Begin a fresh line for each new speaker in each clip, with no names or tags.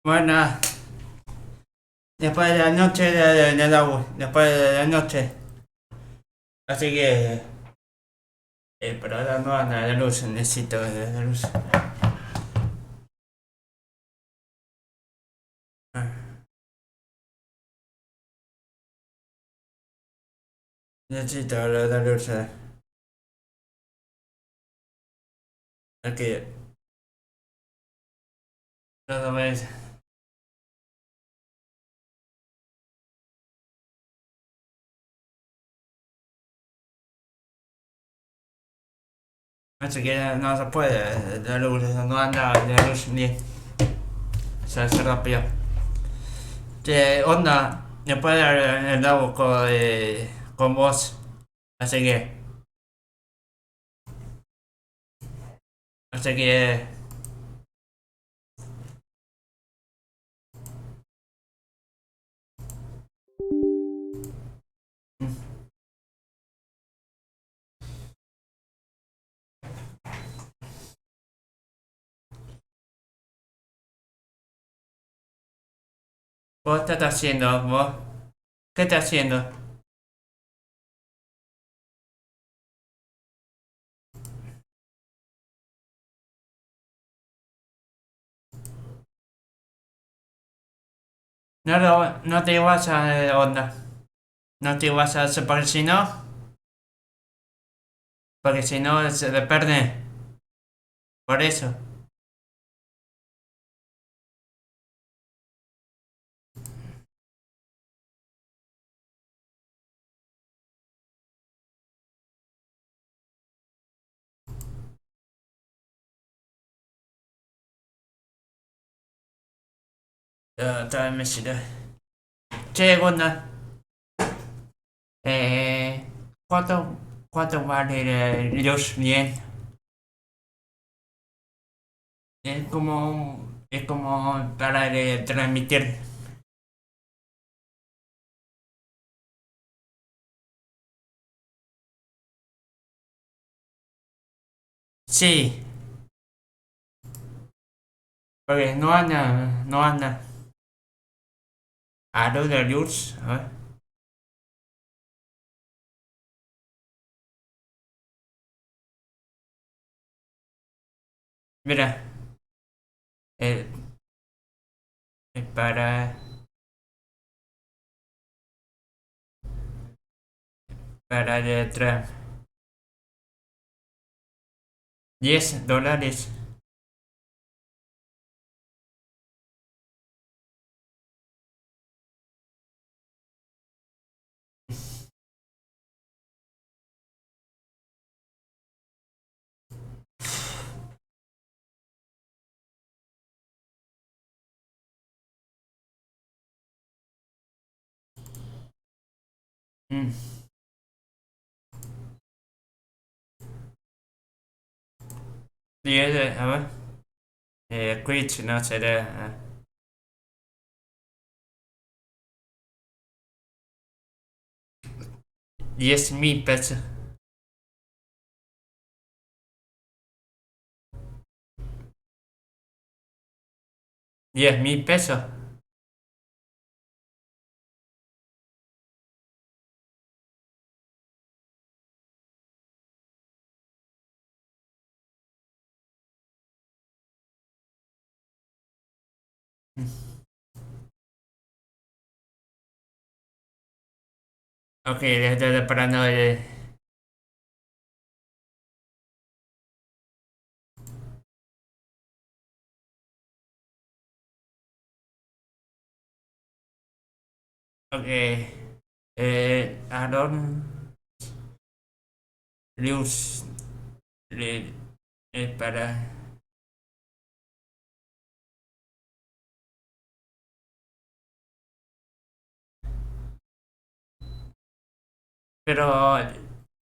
Bueno, después de la noche de la U, después de la noche. Así que, pero ahora no anda la luz, necesito de la luz. Ah, necesito la luz. Aquí, todo ves. Así que no se puede, la luz, no anda la luz bien. Se hace rápido. Que onda, después de la U con vos. Así que, así que, ¿vos qué estás haciendo, vos? ¿Qué estás haciendo? No te vas a onda. No te vas a hacer porque si no se le pierde. Por eso. Otra vez me sirve. Che, onda. Eh, ¿cuánto, cuánto vale los bien? Es como para transmitir. Sí, porque no anda. A lo de luz. A ver. Mira, eh, para, para detrás. $10. 10, a ver. Quit, no será. 10.000 pesos. 10.000 pesos. Ok, desde para no. Ok. Aaron Luz. le- para. Pero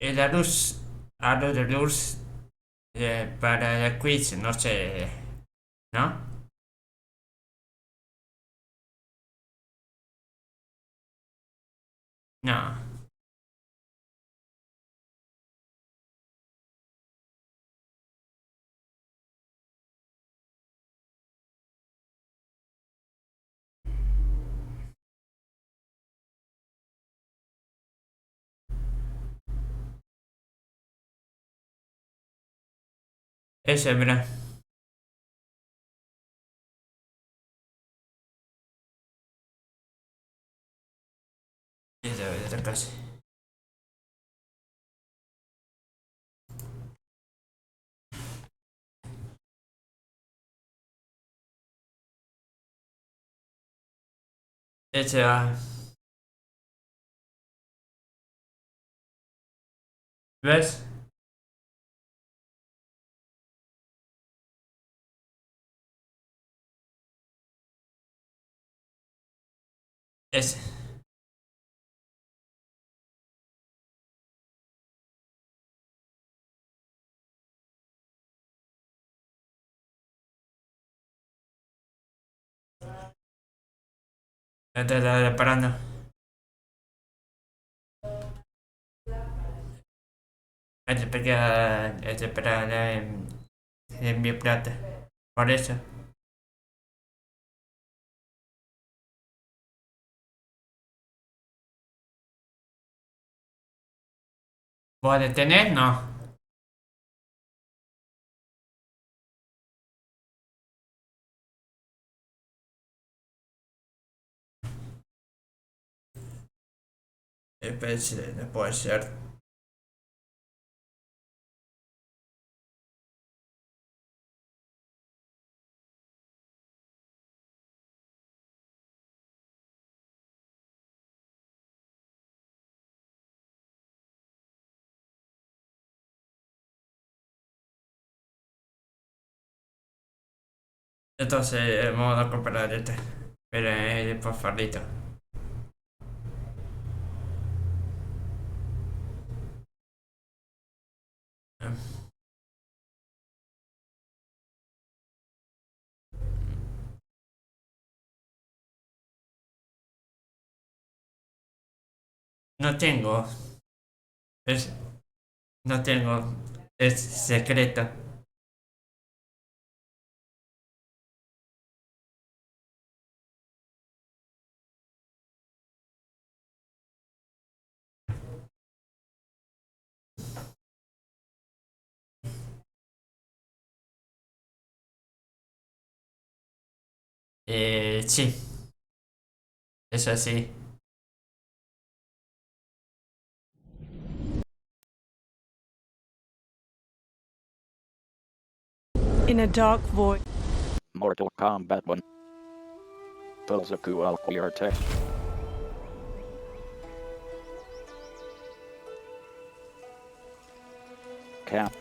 la luz. Aaron de luz. Para el quiz, no sé. ¿No? No. Ese, mira. Ese casi. Ese va. ¿Ves? Ese. Este está reparando. Este pequeña. Este para en mi plata. Por eso. ¿Vos detenés? No. No puede ser. Entonces vamos a comprar este. Pero por farlito. No tengo. Es, no tengo. Es secreto. Sí. Es así.
In a dark void.
Mortal Kombat 1. Tozaku RTX. Cap.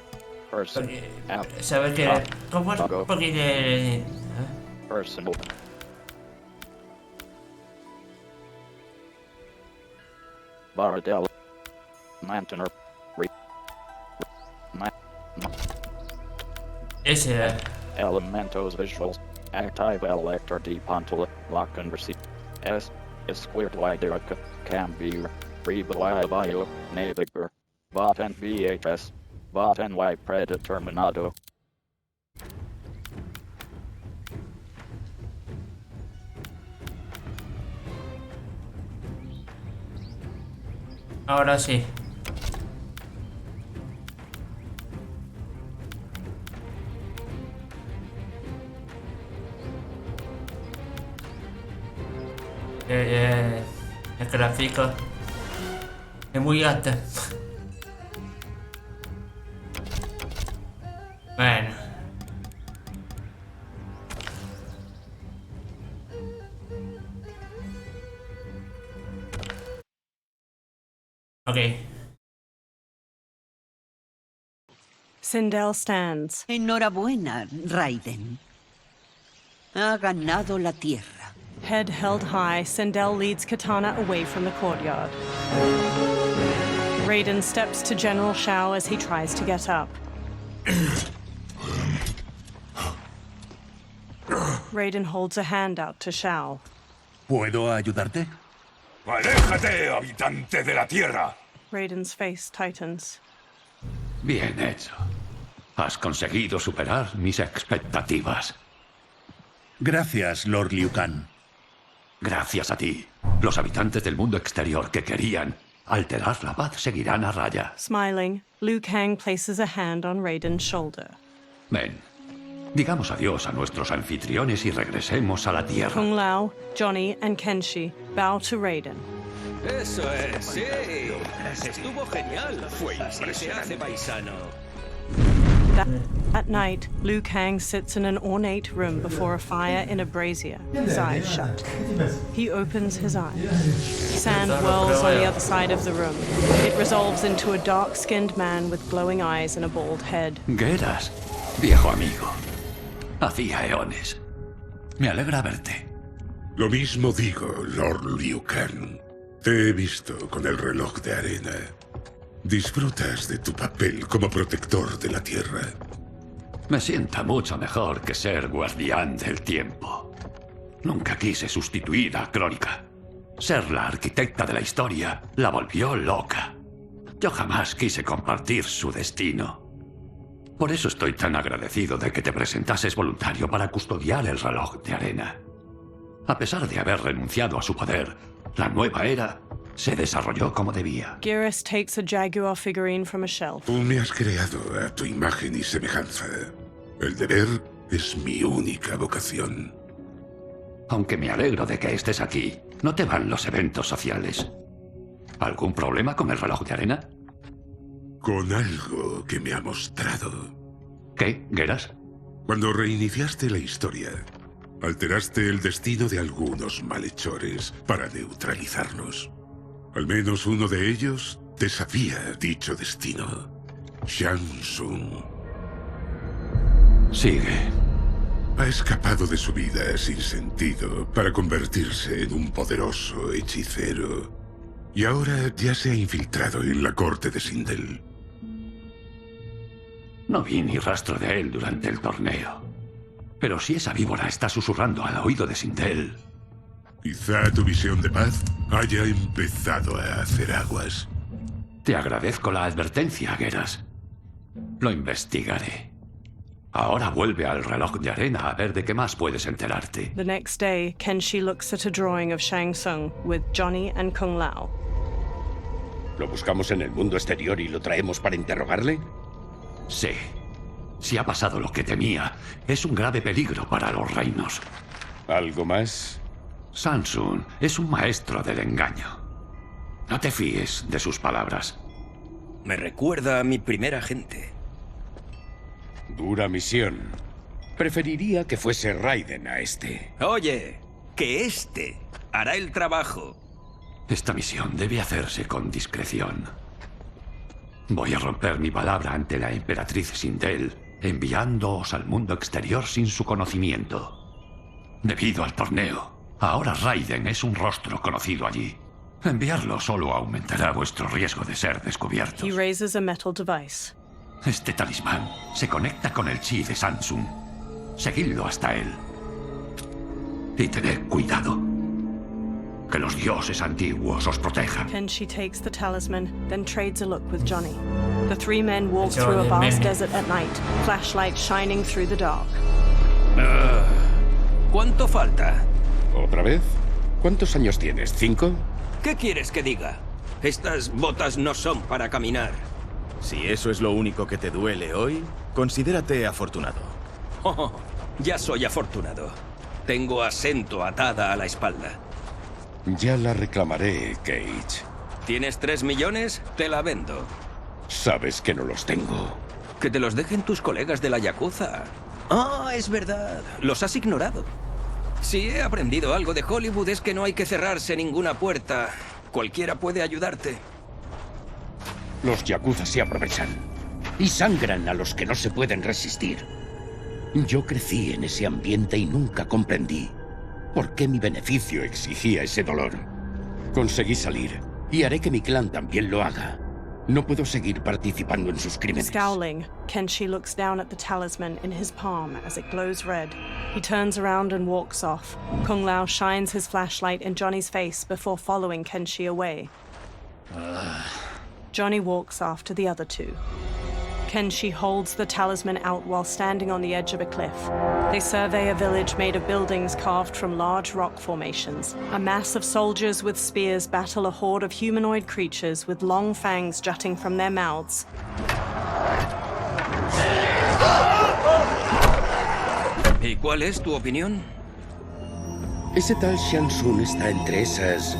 Person. App.
¿Sabes qué? ¿Cómo es?
Logo.
Porque
Personal. Bardell. Mantener.
ese.
Elementos visuals. Active elector depontal. Lock and receive. S. Is squared wide can be rebuy bio. Navigator. Bot and VHS. Bot and Y predeterminado.
Ahora sí. El gráfico es muy alto. Bueno. Ok.
Sindel stands.
Enhorabuena, Ryzen. Ha ganado la tierra.
Head held high, Sindel leads Katana away from the courtyard. Raiden steps to General Shao as he tries to get up. Raiden holds a hand out to Shao.
¿Puedo ayudarte?
¡Aléjate, habitante de la Tierra!
Raiden's face tightens.
Bien hecho. Has conseguido superar mis expectativas. Gracias, Lord Liu Kang. Gracias a ti. Los habitantes del mundo exterior que querían alterar la paz seguirán a raya.
Smiling, Liu Kang places a hand on Raiden's shoulder.
Ven. Digamos adiós a nuestros anfitriones y regresemos a la Tierra.
Kung Lao, Johnny, and Kenshi bow to Raiden.
Eso es, sí. Estuvo genial. Fue impresionante, paisano.
At night, Liu Kang sits in an ornate room before a fire in a brazier, his eyes shut. He opens his eyes. Sand whirls on the other side of the room. It resolves into a dark-skinned man with glowing eyes and a bald head.
Geras, viejo amigo. Hacía eones. Me alegra verte.
Lo mismo digo, Lord Liu Kang. Te he visto con el reloj de arena. Disfrutas de tu papel como protector de la Tierra.
Me sienta mucho mejor que ser guardián del tiempo. Nunca quise sustituir a Crónica. Ser la arquitecta de la historia la volvió loca. Yo jamás quise compartir su destino. Por eso estoy tan agradecido de que te presentases voluntario para custodiar el reloj de arena. A pesar de haber renunciado a su poder, la nueva era se desarrolló como debía.
Geras takes a Jaguar figurine from a shelf.
Tú me has creado a tu imagen y semejanza. El deber es mi única vocación.
Aunque me alegro de que estés aquí, no te van los eventos sociales. ¿Algún problema con el reloj de arena?
Con algo que me ha mostrado.
¿Qué, Geras?
Cuando reiniciaste la historia, alteraste el destino de algunos malhechores para neutralizarnos. Al menos uno de ellos desafía dicho destino. Shang Tsung.
Sigue.
Ha escapado de su vida sin sentido para convertirse en un poderoso hechicero. Y ahora ya se ha infiltrado en la corte de Sindel.
No vi ni rastro de él durante el torneo. Pero si esa víbora está susurrando al oído de Sindel...
Quizá tu visión de paz haya empezado a hacer aguas.
Te agradezco la advertencia, Geras. Lo investigaré. Ahora vuelve al reloj de arena a ver de qué más puedes enterarte.
The next day, Kenshi looks at a drawing of Shang Tsung with Johnny and Kung Lao.
¿Lo buscamos en el mundo exterior y lo traemos para interrogarle?
Sí. Si ha pasado lo que temía, es un grave peligro para los reinos.
¿Algo más?
Samsung es un maestro del engaño. No te fíes de sus palabras.
Me recuerda a mi primer agente.
Dura misión. Preferiría que fuese Raiden a este.
Oye, que este hará el trabajo.
Esta misión debe hacerse con discreción. Voy a romper mi palabra ante la emperatriz Sindel, enviándoos al mundo exterior sin su conocimiento. Debido al torneo, ahora Raiden es un rostro conocido allí. Enviarlo solo aumentará vuestro riesgo de ser descubiertos.
He raises a metal device.
Este talismán se conecta con el chi de Samsung. Seguidlo hasta él. Y tened cuidado. Que los dioses antiguos os protejan.
Kenshi takes the talisman, then trades a look with Johnny. The three men walk through a vast desert at night, flashlights shining through the dark.
¿Cuánto falta?
¿Otra vez? ¿Cuántos años tienes? ¿5?
¿Qué quieres que diga? Estas botas no son para caminar.
Si eso es lo único que te duele hoy, considérate afortunado.
Oh, ya soy afortunado. Tengo asento atada a la espalda.
Ya la reclamaré, Cage.
¿Tienes 3 millones? Te la vendo.
Sabes que no los tengo.
Que te los dejen tus colegas de la Yakuza. Ah, es verdad. Los has ignorado. Si he aprendido algo de Hollywood es que no hay que cerrarse ninguna puerta. Cualquiera puede ayudarte.
Los Yakuza se aprovechan y sangran a los que no se pueden resistir. Yo crecí en ese ambiente y nunca comprendí por qué mi beneficio exigía ese dolor. Conseguí salir y haré que mi clan también lo haga. No puedo seguir participando en sus crímenes.
Scowling, Kenshi looks down at the talisman in his palm as it glows red. He turns around and walks off. Kung Lao shines his flashlight in Johnny's face before following Kenshi away. Johnny walks after the other two. Kenshi holds the talisman out while standing on the edge of a cliff. They survey a village made of buildings carved from large rock formations. A mass of soldiers with spears battle a horde of humanoid creatures with long fangs jutting from their mouths.
¿Y cuál es tu opinión?
Ese tal Shang está entre esas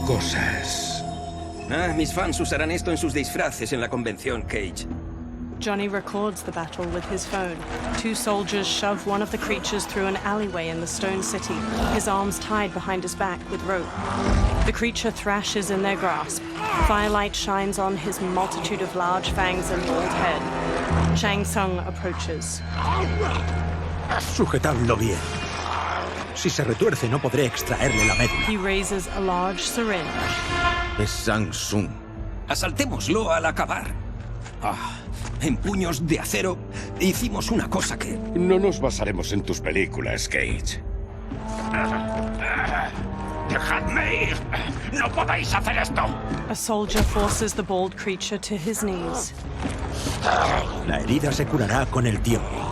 cosas.
Ah, mis fans usarán esto en sus disfraces en la convención, Cage.
Johnny records the battle with his phone. 2 soldiers shove one of the creatures through an alleyway in the stone city, his arms tied behind his back with rope. The creature thrashes in their grasp. Firelight shines on his multitude of large fangs and bald head. Shang Tsung approaches.
Sujetadlo bien. Si se retuerce, no podré extraerle la médula.
He raises a large syringe.
Es Samsung.
Asaltémoslo al acabar. En puños de acero, hicimos una cosa que...
No nos basaremos en tus películas, Cage.
¡Dejadme ir! ¡No podéis hacer esto!
A soldier forces the bald creature to his knees.
La herida se curará con el tiempo.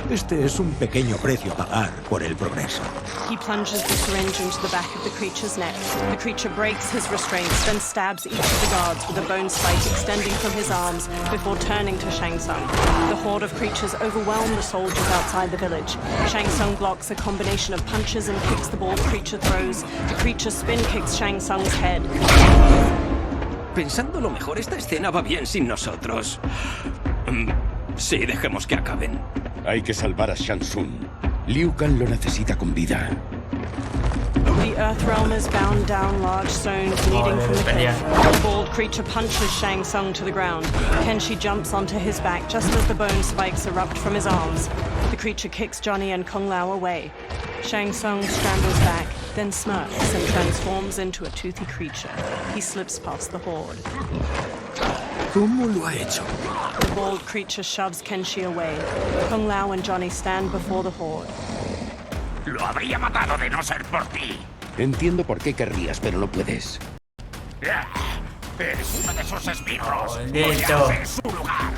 Este es un pequeño precio a pagar por el progreso.
He plunges the syringe into the back of the creature's neck. The creature breaks his restraints, then stabs each of the guards with a bone spike extending from his arms before turning to Shang Tsung. The horde of creatures overwhelm the soldiers outside the village. Shang Tsung blocks a combination of punches and kicks the bald creature throws. The creature spin kicks Shang Tsung's head.
Pensándolo mejor, esta escena va bien sin nosotros. Sí, dejemos que acaben.
Hay que salvar a Shang Tsung. Liu Kang lo necesita con vida.
The Earth Realm is bound down large stones leading from the cliff. The bald creature punches Shang Tsung to the ground. Kenshi jumps onto his back just as the bone spikes erupt from his arms. The creature kicks Johnny and Kung Lao away. Shang Tsung scrambles back, then smirks and transforms into a toothy creature. He slips past the horde.
¿Cómo lo ha hecho?
The bald creature shoves Kenshi away. Kung Lao and Johnny stand before the horde.
Lo habría matado de no ser por ti.
Entiendo por qué querrías, pero no puedes.
Eres uno de esos esbirros.
Listo.
En su lugar.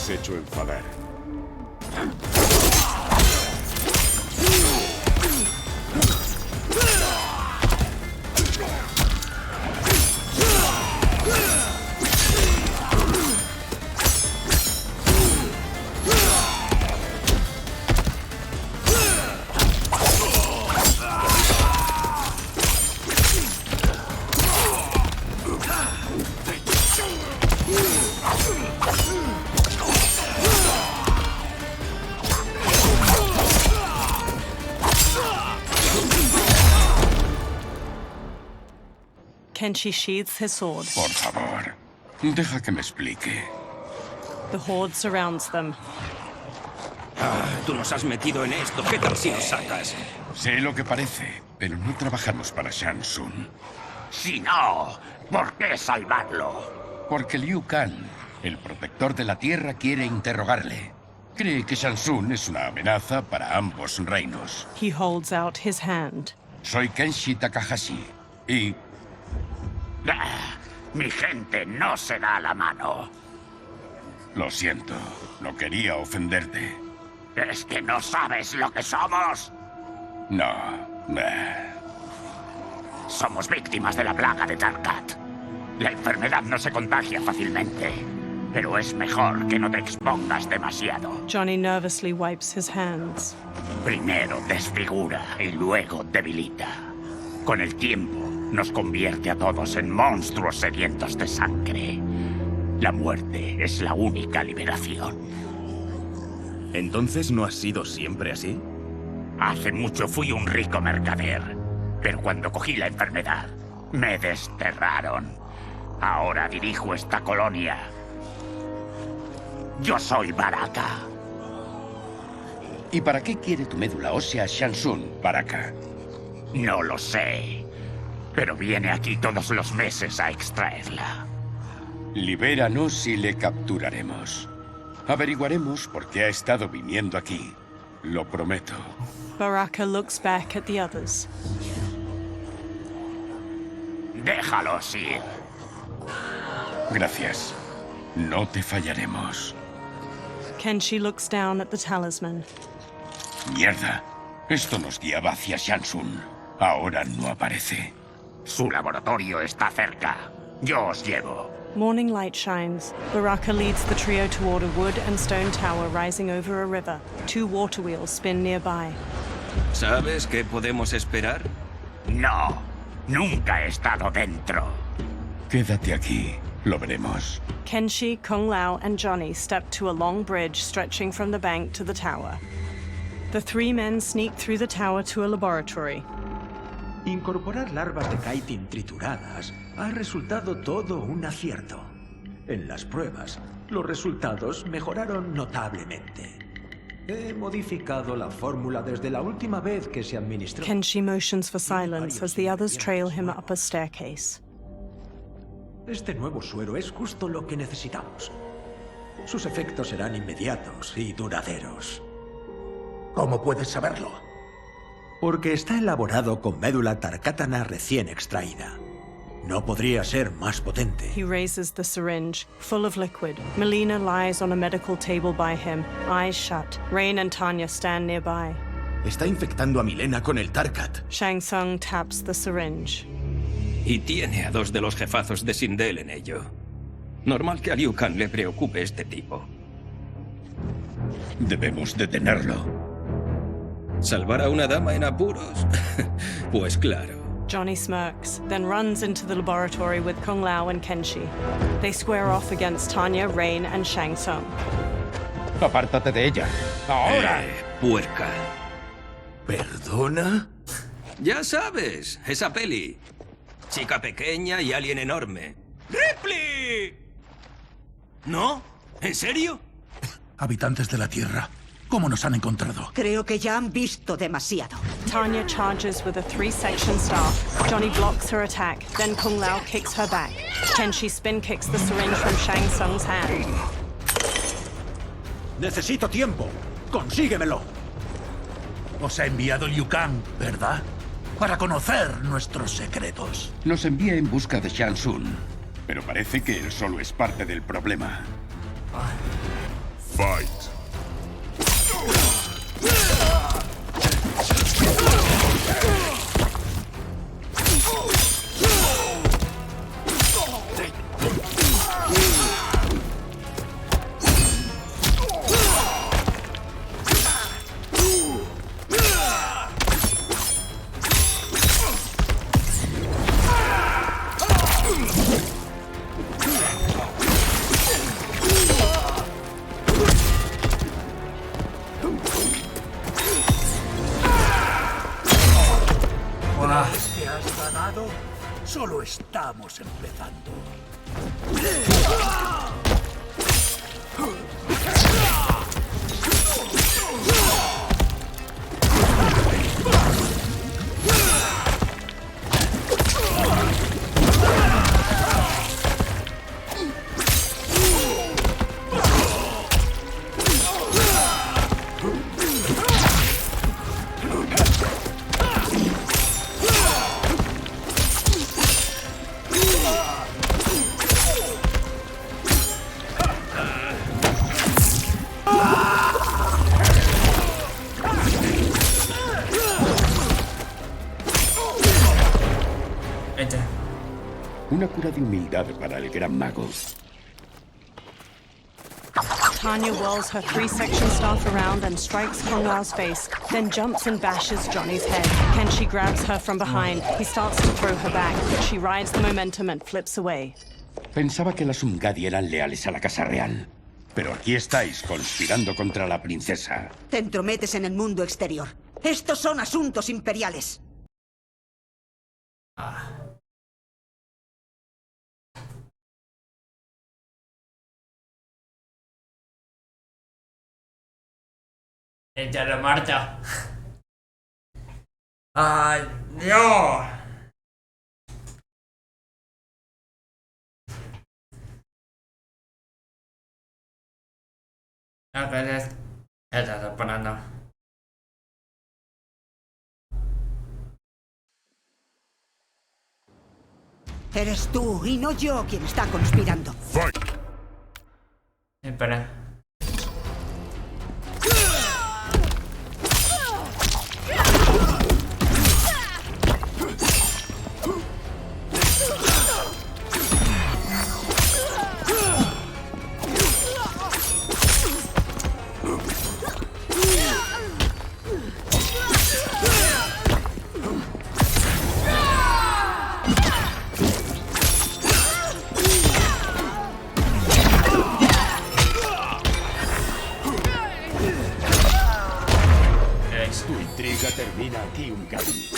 Hecho enfadar.
Kenshi sheathes his sword.
Por favor, deja que me explique.
The horde surrounds them.
Tú nos has metido en esto. ¿Qué tal si nos sacas?
Sé lo que parece, pero no trabajamos para Shang Tsung.
Si no, ¿por qué salvarlo?
Porque Liu Kang, el protector de la Tierra, quiere interrogarle. Cree que Shang Tsung es una amenaza para ambos reinos.
He holds out his hand.
Soy Kenshi Takahashi y...
Mi gente no se da la mano.
Lo siento, no quería ofenderte.
¿Es que no sabes lo que somos?
No.
Somos víctimas de la plaga de Tarkat. La enfermedad no se contagia fácilmente, pero es mejor que no te expongas demasiado.
Johnny nervously wipes his hands.
Primero desfigura y luego debilita. Con el tiempo, nos convierte a todos en monstruos sedientos de sangre. La muerte es la única liberación.
¿Entonces no ha sido siempre así?
Hace mucho fui un rico mercader, pero cuando cogí la enfermedad, me desterraron. Ahora dirijo esta colonia. Yo soy Baraka. ¿Y para qué quiere tu médula ósea Shansun, Baraka?
No lo sé, pero viene aquí todos los meses a extraerla.
Libéranos y le capturaremos. Averiguaremos por qué ha estado viniendo aquí. Lo prometo.
Baraka looks back at the others.
Déjalos ir.
Gracias. No te fallaremos.
Kenshi looks down at the talisman.
Mierda. Esto nos guiaba hacia Shansun. Ahora no aparece.
Su laboratorio está cerca. Yo os llevo.
Morning light shines. Baraka leads the trio toward a wood and stone tower rising over a river. 2 water wheels spin nearby.
¿Sabes qué podemos esperar?
No, nunca he estado dentro.
Quédate aquí. Lo veremos.
Kenshi, Kung Lao, and Johnny step to a long bridge stretching from the bank to the tower. The 3 men sneak through the tower to a laboratory.
Incorporar larvas de chitin trituradas ha resultado todo un acierto. En las pruebas, los resultados mejoraron notablemente. He modificado la fórmula desde la última vez que se administró.
Kenshi motions for silence as the others trail him up a staircase.
Este nuevo suero es justo lo que necesitamos. Sus efectos serán inmediatos y duraderos.
¿Cómo puedes saberlo?
Porque está elaborado con médula tarkátana recién extraída. No podría ser más potente.
He raises the syringe, full of liquid. Melina lies on a medical table by him, eyes shut. Rain and Tanya stand nearby.
Está infectando a Milena con el Tarkat.
Shang Tsung taps the syringe.
Y tiene a 2 de los jefazos de Sindel en ello. Normal que a Liu Kang le preocupe este tipo.
Debemos detenerlo.
¿Salvar a una dama en apuros? Pues claro.
Johnny smirks, then runs into the laboratory with Kung Lao and Kenshi. They square off against Tanya, Rain, and Shang Tsung.
Apártate de ella. ¡Ahora!
Puerca.
¿Perdona?
Ya sabes, esa peli. Chica pequeña y alien enorme. ¡Ripley! ¿No? ¿En serio?
Habitantes de la Tierra, ¿cómo nos han encontrado?
Creo que ya han visto demasiado.
Tanya charges with a 3-section staff. Johnny blocks her attack, then Kung Lao kicks her back. Kenshi spin kicks the syringe from Shang Tsung's hand.
Necesito tiempo. Consíguemelo.
Os ha enviado Liu Kang, ¿verdad? Para conocer nuestros secretos.
Nos envía en busca de Shansun. Pero parece que él solo es parte del problema.
Fight.
¿Qué has ganado? Solo estamos empezando.
Una cura de humildad para el gran mago.
Tanya whirls her 3-section staff around and strikes Kung Lao's face, then jumps and bashes Johnny's head. Kenshi grabs her from behind. He starts to throw her back, but she rides the momentum and flips away.
Pensaba que las Umgadi eran leales a la Casa Real. Pero aquí estáis conspirando contra la princesa.
Te entrometes en el mundo exterior. Estos son asuntos imperiales.
Ya lo marcha. ¡Ay, Dios! ¿Qué estás poniendo?
Eres tú y no yo quien está conspirando.
Espera.
Tu intriga termina aquí, un cari.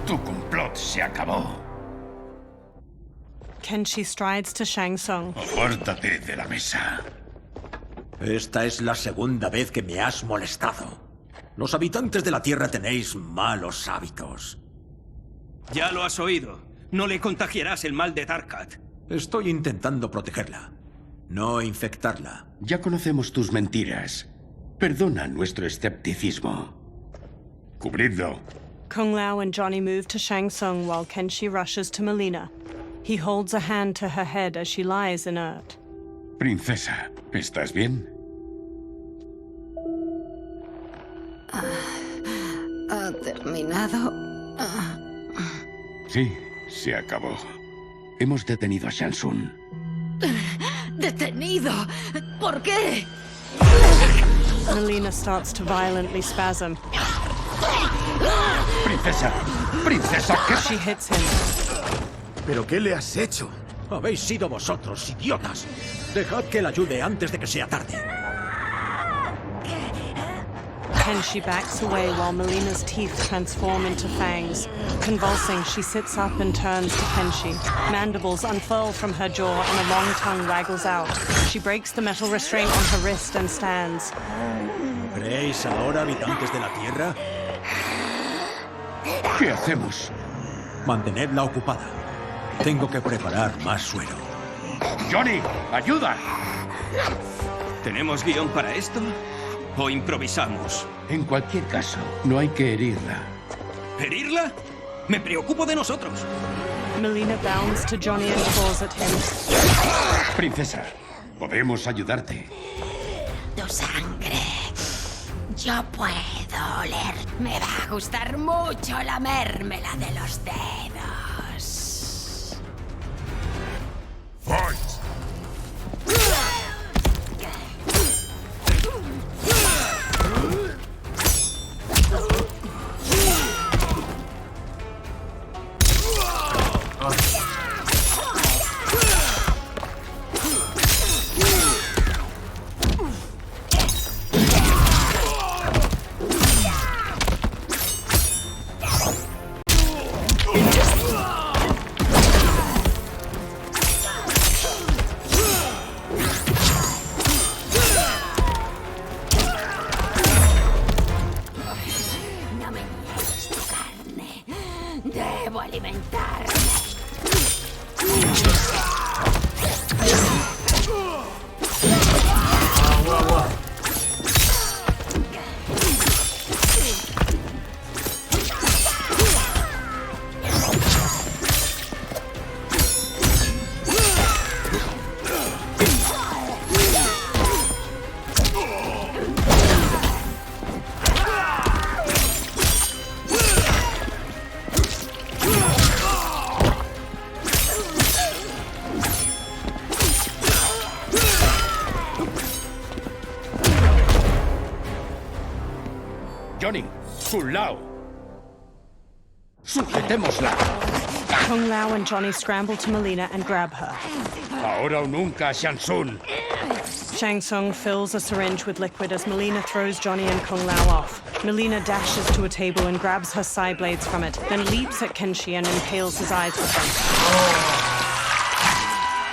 Tu complot se acabó.
Kenshi strides to Shang Tsung.
Apártate de la mesa.
Esta es la segunda vez que me has molestado. Los habitantes de la Tierra tenéis malos hábitos.
Ya lo has oído. No le contagiarás el mal de Darkat.
Estoy intentando protegerla, no infectarla.
Ya conocemos tus mentiras. Perdona nuestro escepticismo.
Cubridlo.
Kung Lao and Johnny move to Shang Tsung while Kenshi rushes to Melina. He holds a hand to her head as she lies inert.
Princesa, ¿estás bien?
¿Ha terminado?
Sí, se acabó. Hemos detenido a Shang Tsung.
¡Detenido! ¿Por qué?
Melina starts to violently spasm.
¡Princesa! ¡Princesa! ¿Qué?
She hits him.
¿Pero qué le has hecho? Habéis sido vosotros, idiotas. Dejad que la ayude antes de que sea tarde.
Kenshi backs away while Melina's teeth transform into fangs. Convulsing, she sits up and turns to Kenshi. Mandibles unfurl from her jaw and a long tongue waggles out. She breaks the metal restraint on her wrist and stands.
¿Creéis ahora, habitantes de la Tierra?
¿Qué hacemos?
Mantenedla ocupada. Tengo que preparar más suero.
¡Johnny! ¡Ayuda!
¿Tenemos guión para esto? ¿O improvisamos?
En cualquier caso, no hay que herirla.
¿Herirla? Me preocupo de nosotros.
Melina bounds to Johnny and claws at him.
Princesa, podemos ayudarte.
Tu sangre. Yo puedo oler. Me va a gustar mucho lamérmela de los dedos.
Fight!
Johnny, Kung Lao. Sujetémosla.
Kung Lao and Johnny scramble to Melina and grab her.
Ahora o nunca, Shang Tsung.
Shang Tsung fills a syringe with liquid as Melina throws Johnny and Kung Lao off. Melina dashes to a table and grabs her side blades from it, then leaps at Kenshi and impales his eyes with them.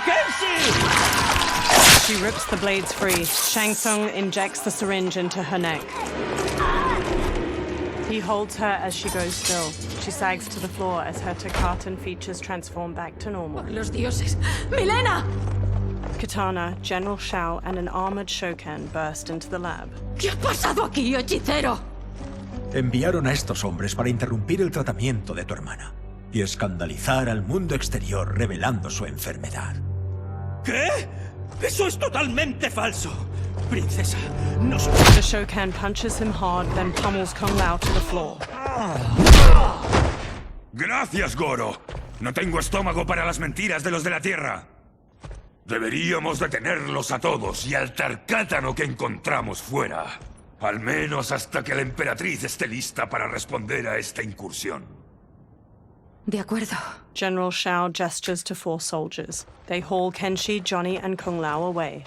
Kenshi!
She rips the blades free. Shang Tsung injects the syringe into her neck. He holds her as she goes still. She sags to the floor as her Takatan features transform back to normal.
Por los dioses. ¡Milena!
Kitana, General Shao, and an armored Shokan burst into the lab.
¿Qué ha pasado aquí, hechicero?
Enviaron a estos hombres para interrumpir el tratamiento de tu hermana y escandalizar al mundo exterior revelando su enfermedad.
¿Qué? ¡Eso es totalmente falso! Princesa, no soy...
The Shokan punches him hard, then pummels Kung Lao to the floor.
Gracias, Goro. No tengo estómago para las mentiras de los de la Tierra. Deberíamos detenerlos a todos y al tarcátano que encontramos fuera. Al menos hasta que la emperatriz esté lista para responder a esta incursión.
De acuerdo.
General Shao gestures to 4 soldiers. They haul Kenshi, Johnny, and Kung Lao away.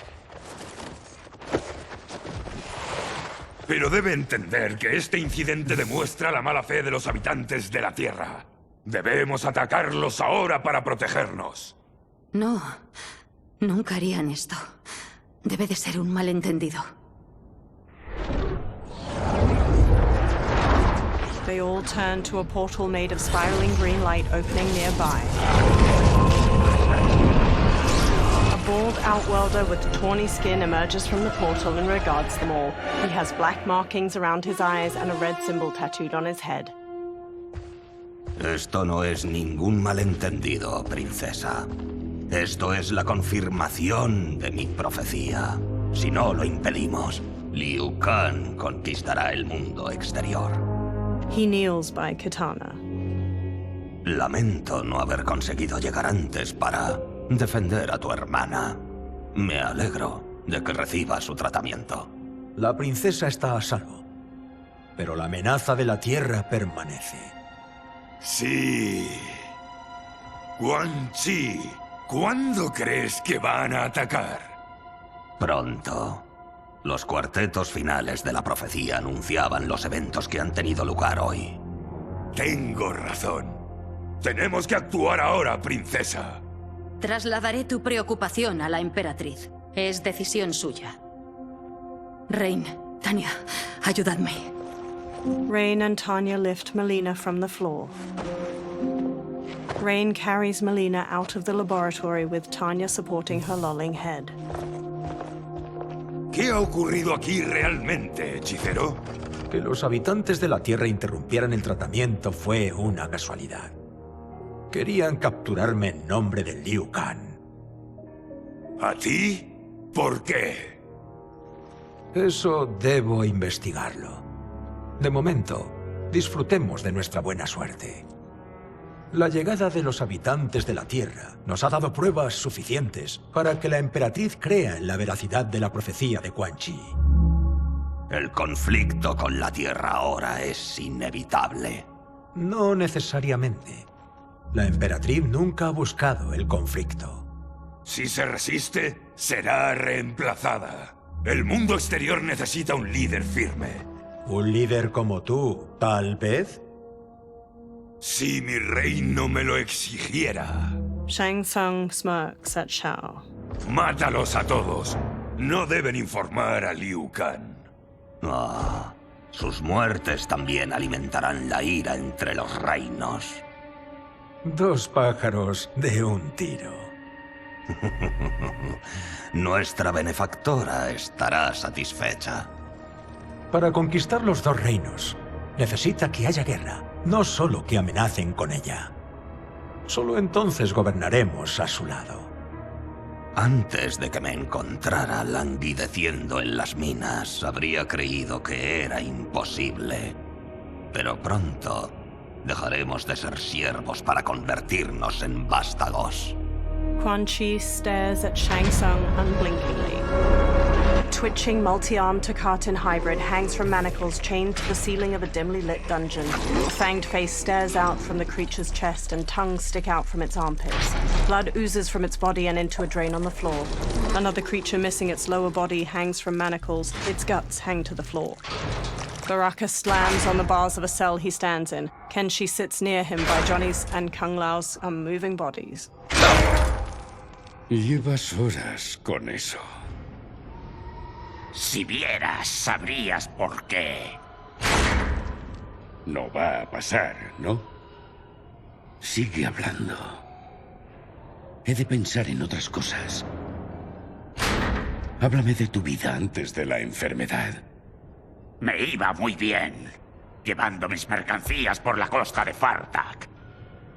Pero debe entender que este incidente demuestra la mala fe de los habitantes de la Tierra. Debemos atacarlos ahora para protegernos.
No, nunca harían esto. Debe de ser un malentendido.
They all turn to a portal made of spiraling green light opening nearby. A bald outworlder with tawny skin emerges from the portal and regards them all. He has black markings around his eyes and a red symbol tattooed on his head.
Esto no es ningún malentendido, princesa. Esto es la confirmación de mi profecía. Si no lo impedimos, Liu Kang conquistará el mundo exterior.
He kneels by Kitana.
Lamento no haber conseguido llegar antes para defender a tu hermana. Me alegro de que reciba su tratamiento.
La princesa está a salvo, pero la amenaza de la Tierra permanece.
Sí. Quan Chi, ¿cuándo crees que van a atacar?
Pronto. Los cuartetos finales de la profecía anunciaban los eventos que han tenido lugar hoy.
Tengo razón. Tenemos que actuar ahora, princesa.
Trasladaré tu preocupación a la emperatriz. Es decisión suya. Rain, Tanya, ayudadme.
Rain and Tanya lift Melina from the floor. Rain carries Melina out of the laboratory with Tanya supporting her lolling head.
¿Qué ha ocurrido aquí realmente, hechicero?
Que los habitantes de la Tierra interrumpieran el tratamiento fue una casualidad. Querían capturarme en nombre de Liu Kang.
¿A ti? ¿Por qué?
Eso debo investigarlo. De momento, disfrutemos de nuestra buena suerte. La llegada de los habitantes de la Tierra nos ha dado pruebas suficientes para que la emperatriz crea en la veracidad de la profecía de Quan Chi.
El conflicto con la Tierra ahora es inevitable.
No necesariamente. La emperatriz nunca ha buscado el conflicto.
Si se resiste, será reemplazada. El mundo exterior necesita un líder firme.
¿Un líder como tú, tal vez?
Si mi reino me lo exigiera.
Shang Tsung smirks at Shao.
Mátalos a todos. No deben informar a Liu Kang.
Ah, sus muertes también alimentarán la ira entre los reinos.
2 pájaros de un tiro.
Nuestra benefactora estará satisfecha.
Para conquistar los 2 reinos, necesita que haya guerra, no solo que amenacen con ella. Solo entonces gobernaremos a su lado.
Antes de que me encontrara languideciendo en las minas, habría creído que era imposible. Pero pronto dejaremos de ser siervos para convertirnos en vástagos.
Quan Chi stares at Shang Tsung unblinkingly. twitching, multi-armed Takatin hybrid hangs from manacles chained to the ceiling of a dimly lit dungeon. A fanged face stares out from the creature's chest and tongues stick out from its armpits. Blood oozes from its body and into a drain on the floor. Another creature missing its lower body hangs from manacles. Its guts hang to the floor. Baraka slams on the bars of a cell he stands in. Kenshi sits near him by Johnny's and Kung Lao's unmoving bodies.
Llevas horas con eso.
Si vieras, sabrías por qué.
No va a pasar, ¿no? Sigue hablando. He de pensar en otras cosas. Háblame de tu vida antes de la enfermedad.
Me iba muy bien, llevando mis mercancías por la costa de Fartak.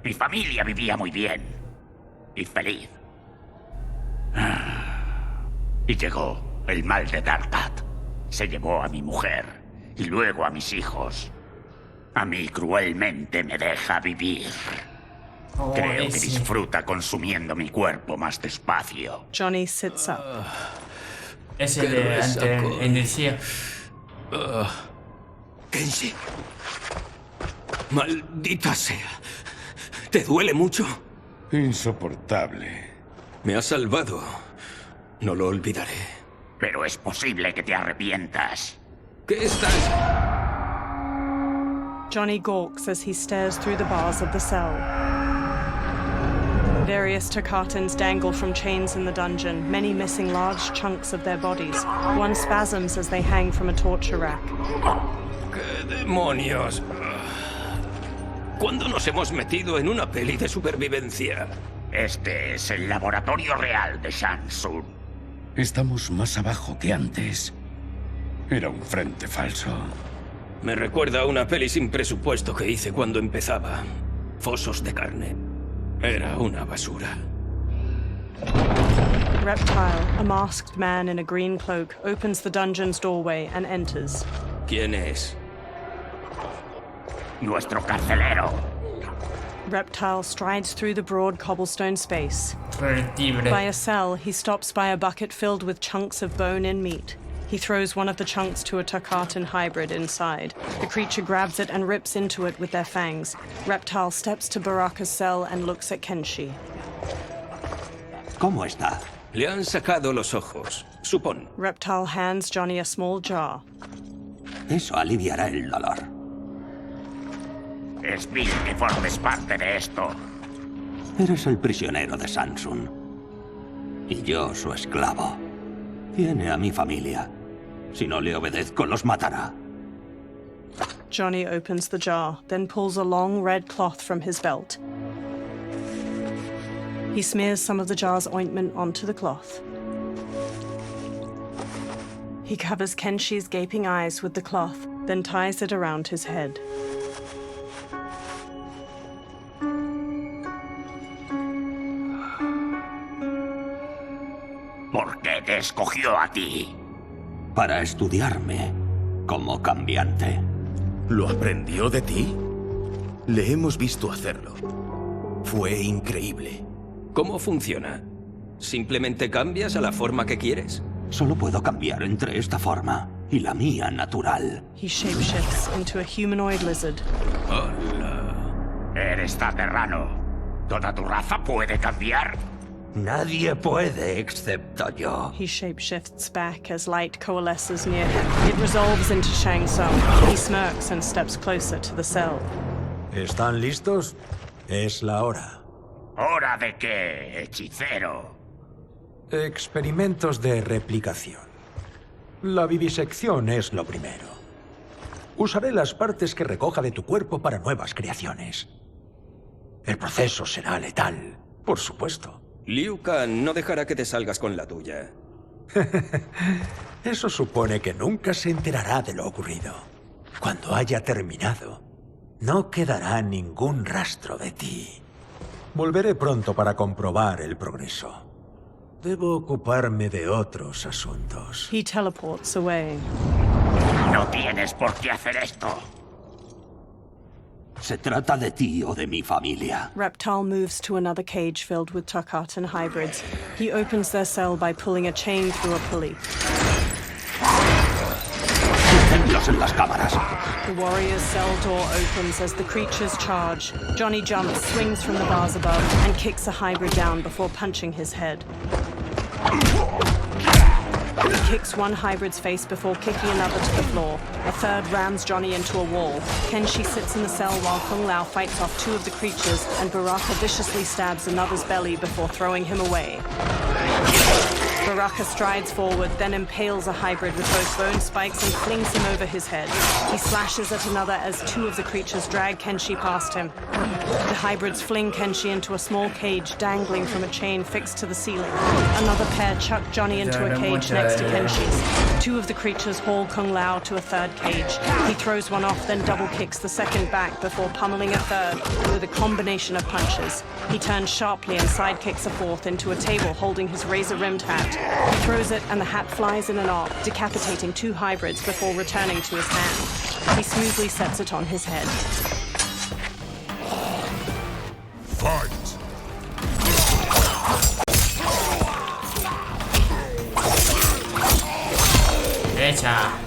Mi familia vivía muy bien y feliz. Y llegó el mal de Darkat. Se llevó a mi mujer y luego a mis hijos. A mí cruelmente me deja vivir. Creo que disfruta consumiendo mi cuerpo más despacio.
Johnny sits up.
Es el de ante energía.
Kenshi. Maldita sea. ¿Te duele mucho?
Insoportable.
Me has salvado. No lo olvidaré.
Pero es posible que te arrepientas.
¿Qué estás...?
Johnny gawks as he stares through the bars of the cell. Various Takatans dangle from chains in the dungeon, many missing large chunks of their bodies. One spasms as they hang from a torture rack.
¡Qué demonios! ¿Cuándo nos hemos metido en una peli de supervivencia?
Este es el laboratorio real de Shansun.
Estamos más abajo que antes. Era un frente falso.
Me recuerda a una peli sin presupuesto que hice cuando empezaba. Fosos de carne. Era una basura.
Reptile, a masked man in a green cloak, opens the dungeon's doorway and enters.
¿Quién es?
Nuestro carcelero.
Reptile strides through the broad cobblestone space.
Vertible.
By a cell, he stops by a bucket filled with chunks of bone-in meat. He throws one of the chunks to a Takatan hybrid inside. The creature grabs it and rips into it with their fangs. Reptile steps to Baraka's cell and looks at Kenshi.
¿Cómo está?
Le han sacado los ojos, supón.
Reptile hands Johnny a small jar.
Eso aliviará el dolor.
Es bien que formes parte de esto.
Eres el prisionero de Shansun. Y yo su esclavo. Tiene a mi familia. Si no le obedezco, los matará.
Johnny opens the jar, then pulls a long red cloth from his belt. He smears some of the jar's ointment onto the cloth. He covers Kenshi's gaping eyes with the cloth, then ties it around his head.
¿Por qué te escogió a ti?
Para estudiarme como cambiante.
¿Lo aprendió de ti? Le hemos visto hacerlo. Fue increíble.
¿Cómo funciona? ¿Simplemente cambias a la forma que quieres?
Solo puedo cambiar entre esta forma y la mía natural.
He shapeshifts into a humanoid lizard.
Hola.
Eres taterrano. ¿Toda tu raza puede cambiar?
Nadie puede excepto yo.
He shapeshifts back as light coalesces near him. It resolves into Shang Tsung. He smirks and steps closer to the cell.
¿Están listos? Es la hora.
¿Hora de qué, hechicero?
Experimentos de replicación. La vivisección es lo primero. Usaré las partes que recoja de tu cuerpo para nuevas creaciones. El proceso será letal, por supuesto.
Liu Kang no dejará que te salgas con la tuya.
Eso supone que nunca se enterará de lo ocurrido. Cuando haya terminado, no quedará ningún rastro de ti. Volveré pronto para comprobar el progreso. Debo ocuparme de otros asuntos.
He teleports away.
No tienes por qué hacer esto.
¿Se trata de ti o de mi familia?
Reptile moves to another cage filled with Takatan hybrids. He opens their cell by pulling a chain through a pulley.
Tenlos en las cámaras.
The warrior's cell door opens as the creatures charge. Johnny jumps, swings from the bars above, and kicks a hybrid down before punching his head. He kicks one hybrid's face before kicking another to the floor. A third rams Johnny into a wall. Kenshi sits in the cell while Kung Lao fights off two of the creatures, and Baraka viciously stabs another's belly before throwing him away. Baraka strides forward, then impales a hybrid with both bone spikes and flings him over his head. He slashes at another as two of the creatures drag Kenshi past him. The hybrids fling Kenshi into a small cage dangling from a chain fixed to the ceiling. Another pair chuck Johnny into a cage next to Kenshi's. Two of the creatures haul Kung Lao to a third cage. He throws one off, then double kicks the second back before pummeling a third with a combination of punches. He turns sharply and sidekicks a fourth into a table holding his razor-rimmed hat. He throws it and the hat flies in an arc, decapitating two hybrids before returning to his hand. He smoothly sets it on his head.
Fight!
Derecha.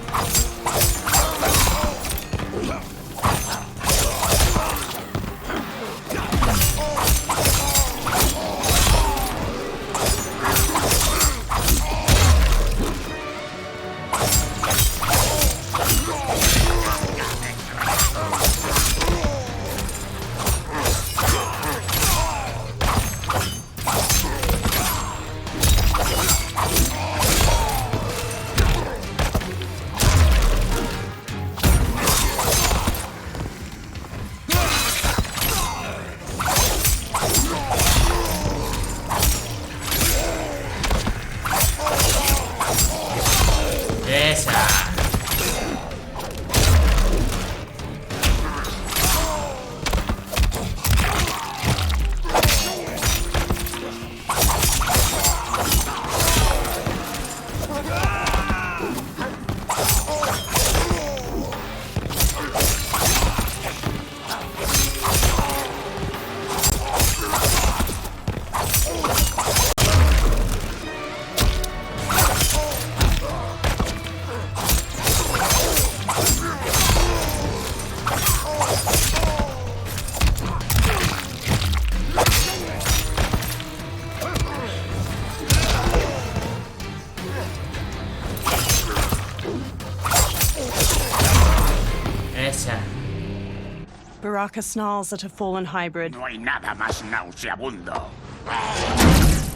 Baraka snarls at a fallen hybrid.
No hay nada más nauseabundo.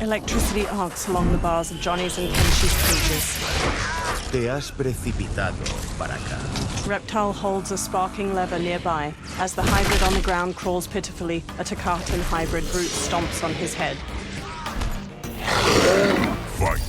Electricity arcs along the bars of Johnny's and Kenshi's cages.
Te has precipitado para acá.
Reptile holds a sparking lever nearby. As the hybrid on the ground crawls pitifully, a Takatan hybrid brute stomps on his head.
Fight!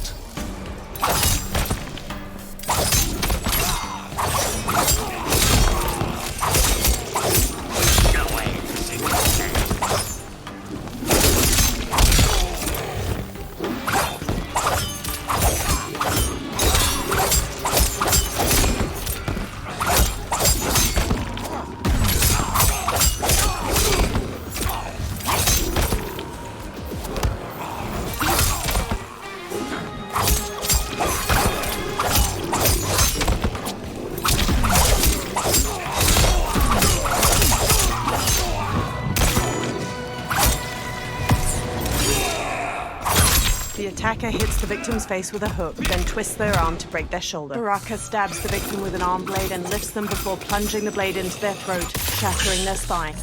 The attacker hits the victim's face with a hook, then twists their arm to break their shoulder. Baraka stabs the victim with an arm blade and lifts them before plunging the blade into their throat, shattering their spine.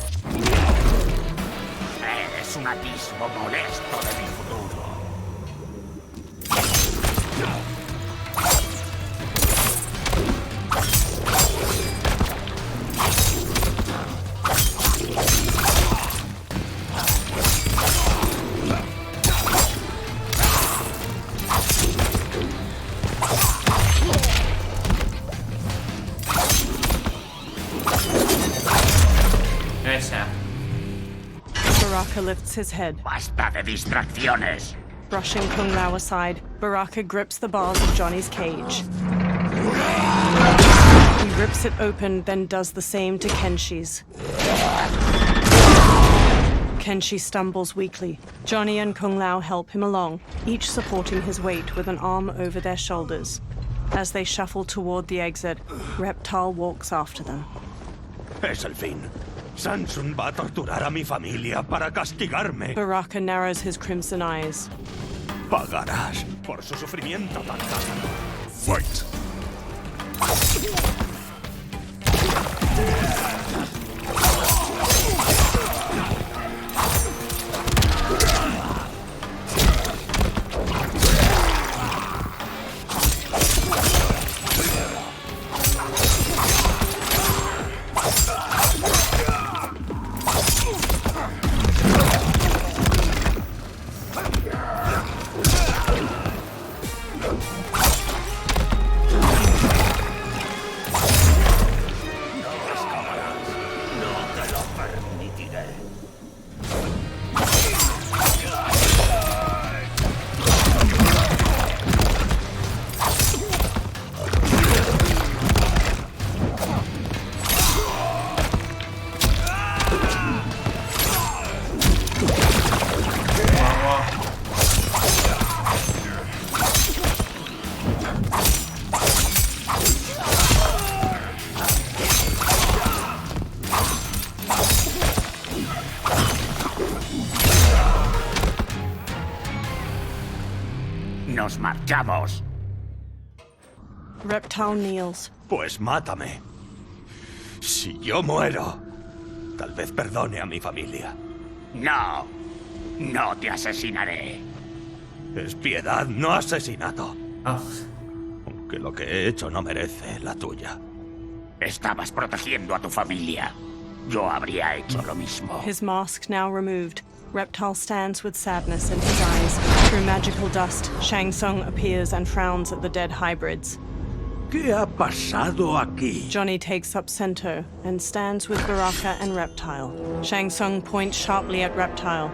Eres un atisbo molesto de mi futuro.
Baraka lifts his head.
Basta de distracciones.
Brushing Kung Lao aside, Baraka grips the bars of Johnny's cage. He rips it open, then does the same to Kenshi's. Kenshi stumbles weakly. Johnny and Kung Lao help him along, each supporting his weight with an arm over their shoulders. As they shuffle toward the exit, Reptile walks after them.
Es el fin. Samsung va a torturar a mi familia para castigarme.
Baraka narrows his crimson eyes.
Pagarás por su sufrimiento tan caro.
Fight.
¡Nos marchamos!
Reptile kneels.
Pues mátame. Si yo muero, tal vez perdone a mi familia.
No, no te asesinaré.
Es piedad, no asesinato. Aunque lo que he hecho no merece la tuya.
Estabas protegiendo a tu familia. Yo habría hecho lo mismo.
His mask now removed, Reptile stands with sadness in his eyes. Through magical dust, Shang Tsung appears and frowns at the dead hybrids.
¿Qué ha pasado aquí?
Johnny takes up Sento and stands with Baraka and Reptile. Shang Tsung points sharply at Reptile.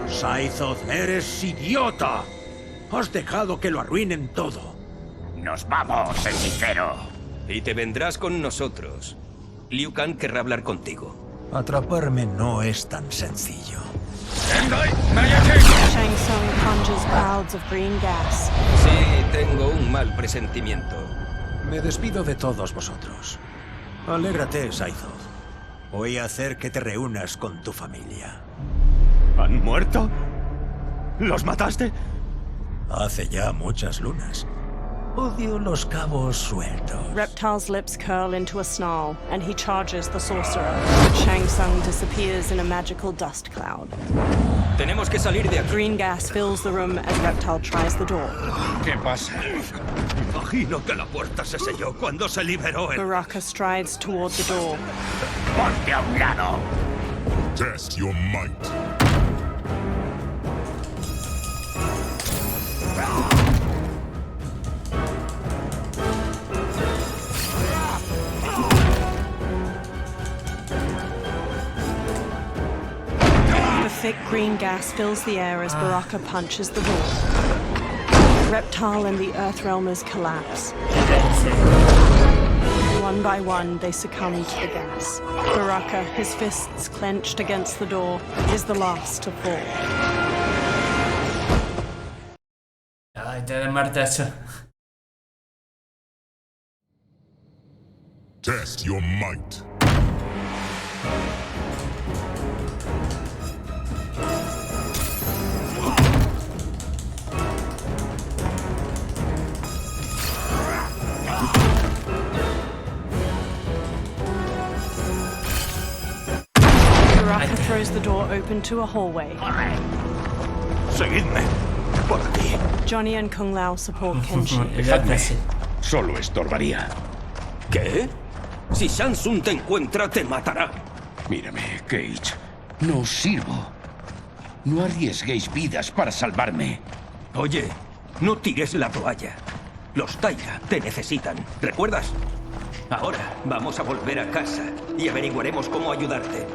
Saizoth, eres idiota. Has dejado que lo arruinen todo.
Nos vamos, hechicero.
Y te vendrás con nosotros. Liu Kang querrá hablar contigo.
Atraparme no es tan sencillo.
Shang Tsung conjures clouds of green gas.
Sí, tengo un mal presentimiento.
Me despido de todos vosotros. Alégrate, Saizoth. Voy a hacer que te reúnas con tu familia.
¿Han muerto? ¿Los mataste?
Hace ya muchas lunas. Odio los cabos sueltos.
Reptile's lips curl into a snarl, and he charges the sorcerer. Shang Tsung disappears in a magical dust cloud.
Tenemos que salir de aquí.
Green gas fills the room as Reptile tries the door.
¿Qué pasa? Imagino que la puerta se selló cuando se liberó el...
Baraka strides toward the door.
Ponte a un lado.
Test your might.
The thick green gas fills the air as Baraka punches the door. Reptile and the Earthrealmers collapse. One by one, they succumb to the gas. Baraka, his fists clenched against the door, is the last to fall.
Ay, te de martazo.
Test your might.
Baraka throws the door open to a hallway.
Seguidme. Por aquí.
Johnny and Kung Lao support Kenshi.
Dejadme. Solo estorbaría.
¿Qué? Si Shang Tsung te encuentra, te matará.
Mírame, Cage. No sirvo. No arriesguéis vidas para salvarme.
Oye, no tires la toalla. Los Taira te necesitan, ¿recuerdas? Ahora vamos a volver a casa y averiguaremos cómo ayudarte.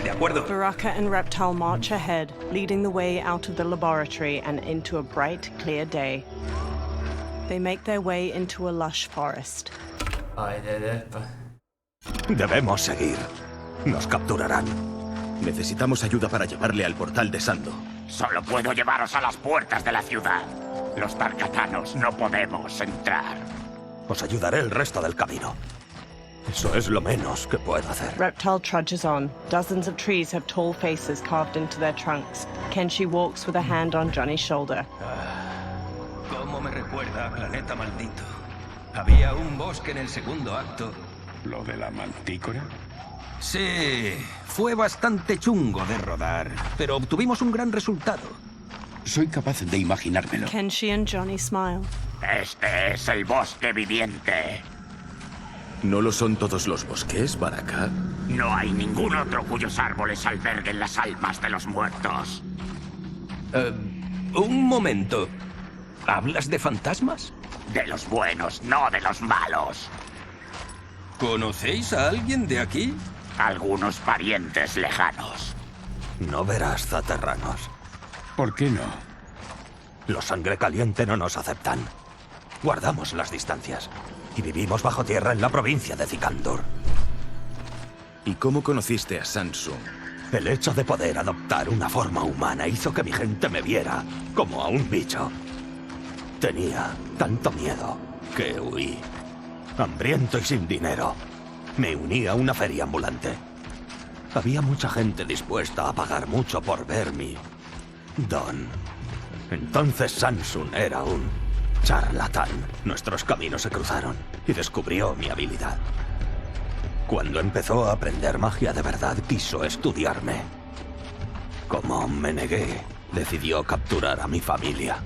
¿De acuerdo?
Baraka and Reptile march ahead, leading the way out of the laboratory and into a bright, clear day. They make their way into a lush forest.
Ay,
Debemos seguir. Nos capturarán.
Necesitamos ayuda para llevarle al portal de Sando.
Solo puedo llevaros a las puertas de la ciudad. Los tarkatanos no podemos entrar.
Os ayudaré el resto del camino. Eso es lo menos que puedo hacer.
Reptile trudges on. Dozens of trees have tall faces carved into their trunks. Kenshi walks with a hand on Johnny's shoulder.
¿Cómo me recuerda a Planeta Maldito? Había un bosque en el segundo acto.
¿Lo de la mantícora?
Sí, fue bastante chungo de rodar, pero obtuvimos un gran resultado.
Soy capaz de imaginármelo.
Kenshi and Johnny smile.
Este es el bosque viviente.
¿No lo son todos los bosques, Baraka?
No hay ningún otro cuyos árboles alberguen las almas de los muertos.
Un momento. ¿Hablas de fantasmas?
De los buenos, no de los malos.
¿Conocéis a alguien de aquí?
Algunos parientes lejanos.
No verás, zaterranos.
¿Por qué no?
Los sangre caliente no nos aceptan. Guardamos las distancias. Y vivimos bajo tierra en la provincia de Zikandur.
¿Y cómo conociste a Samsung?
El hecho de poder adoptar una forma humana hizo que mi gente me viera como a un bicho. Tenía tanto miedo que huí. Hambriento y sin dinero, me uní a una feria ambulante. Había mucha gente dispuesta a pagar mucho por ver mi don. Entonces Samsung era un charlatán. Nuestros caminos se cruzaron y descubrió mi habilidad. Cuando empezó a aprender magia de verdad, quiso estudiarme. Como me negué, decidió capturar a mi familia.